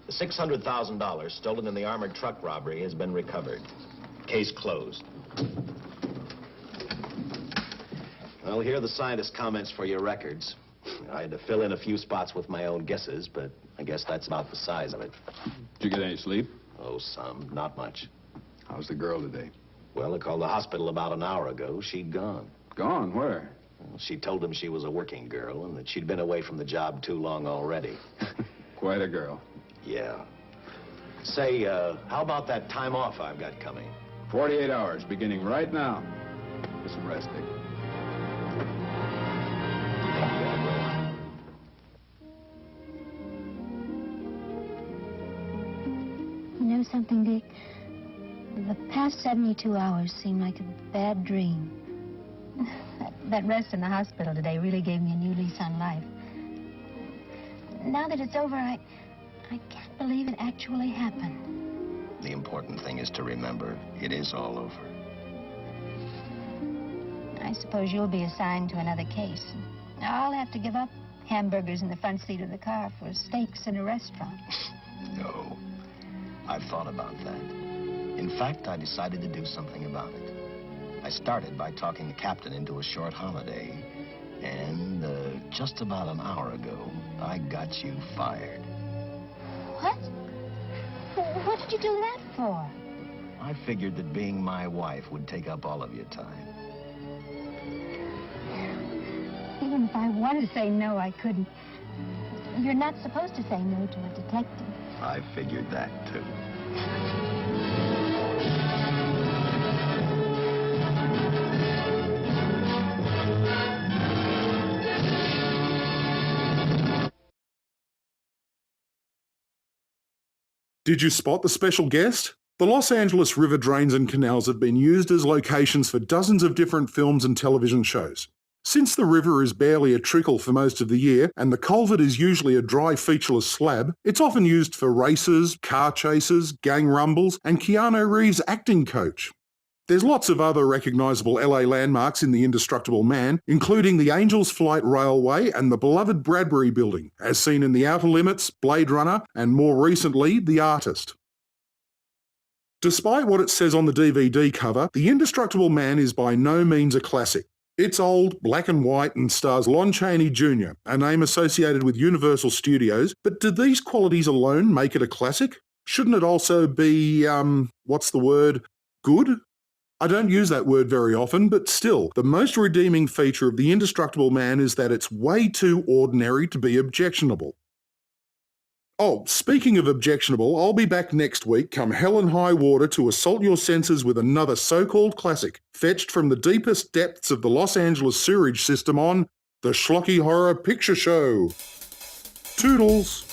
The $600,000 stolen in the armored truck robbery has been recovered. Case closed. Well, here are the scientist's comments for your records. I had to fill in a few spots with my own guesses, but I guess that's about the size of it. Did you get any sleep? Oh, some. Not much. How's the girl today? Well, I called the hospital about an hour ago. She'd gone. Gone? Where? Well, she told them she was a working girl and that she'd been away from the job too long already. Quite a girl. Yeah. Say, how about that time off I've got coming? 48 hours, beginning right now. Get some rest, Dick. something, Dick? The past 72 hours seem like a bad dream. That rest in the hospital today really gave me a new lease on life. Now that it's over, I can't believe it actually happened. The important thing is to remember it is all over. I suppose you'll be assigned to another case. I'll have to give up hamburgers in the front seat of the car for steaks in a restaurant. No, I've thought about that. In fact, I decided to do something about it. I started by talking the captain into a short holiday, and just about an hour ago, I got you fired. What? What did you do that for? I figured that being my wife would take up all of your time. Even if I wanted to say no, I couldn't. You're not supposed to say no to a detective. I figured that, too. Did you spot the special guest? The Los Angeles River drains and canals have been used as locations for dozens of different films and television shows. Since the river is barely a trickle for most of the year, and the culvert is usually a dry, featureless slab, it's often used for races, car chases, gang rumbles, and Keanu Reeves' acting coach. There's lots of other recognisable LA landmarks in the Indestructible Man, including the Angels Flight Railway and the beloved Bradbury Building, as seen in The Outer Limits, Blade Runner, and more recently, The Artist. Despite what it says on the DVD cover, The Indestructible Man is by no means a classic. It's old, black and white, and stars Lon Chaney Jr., a name associated with Universal Studios, but do these qualities alone make it a classic? Shouldn't it also be, good? I don't use that word very often, but still, the most redeeming feature of The Indestructible Man is that it's way too ordinary to be objectionable. Oh, speaking of objectionable, I'll be back next week come hell and high water to assault your senses with another so-called classic, fetched from the deepest depths of the Los Angeles sewage system on The Schlocky Horror Picture Show. Toodles!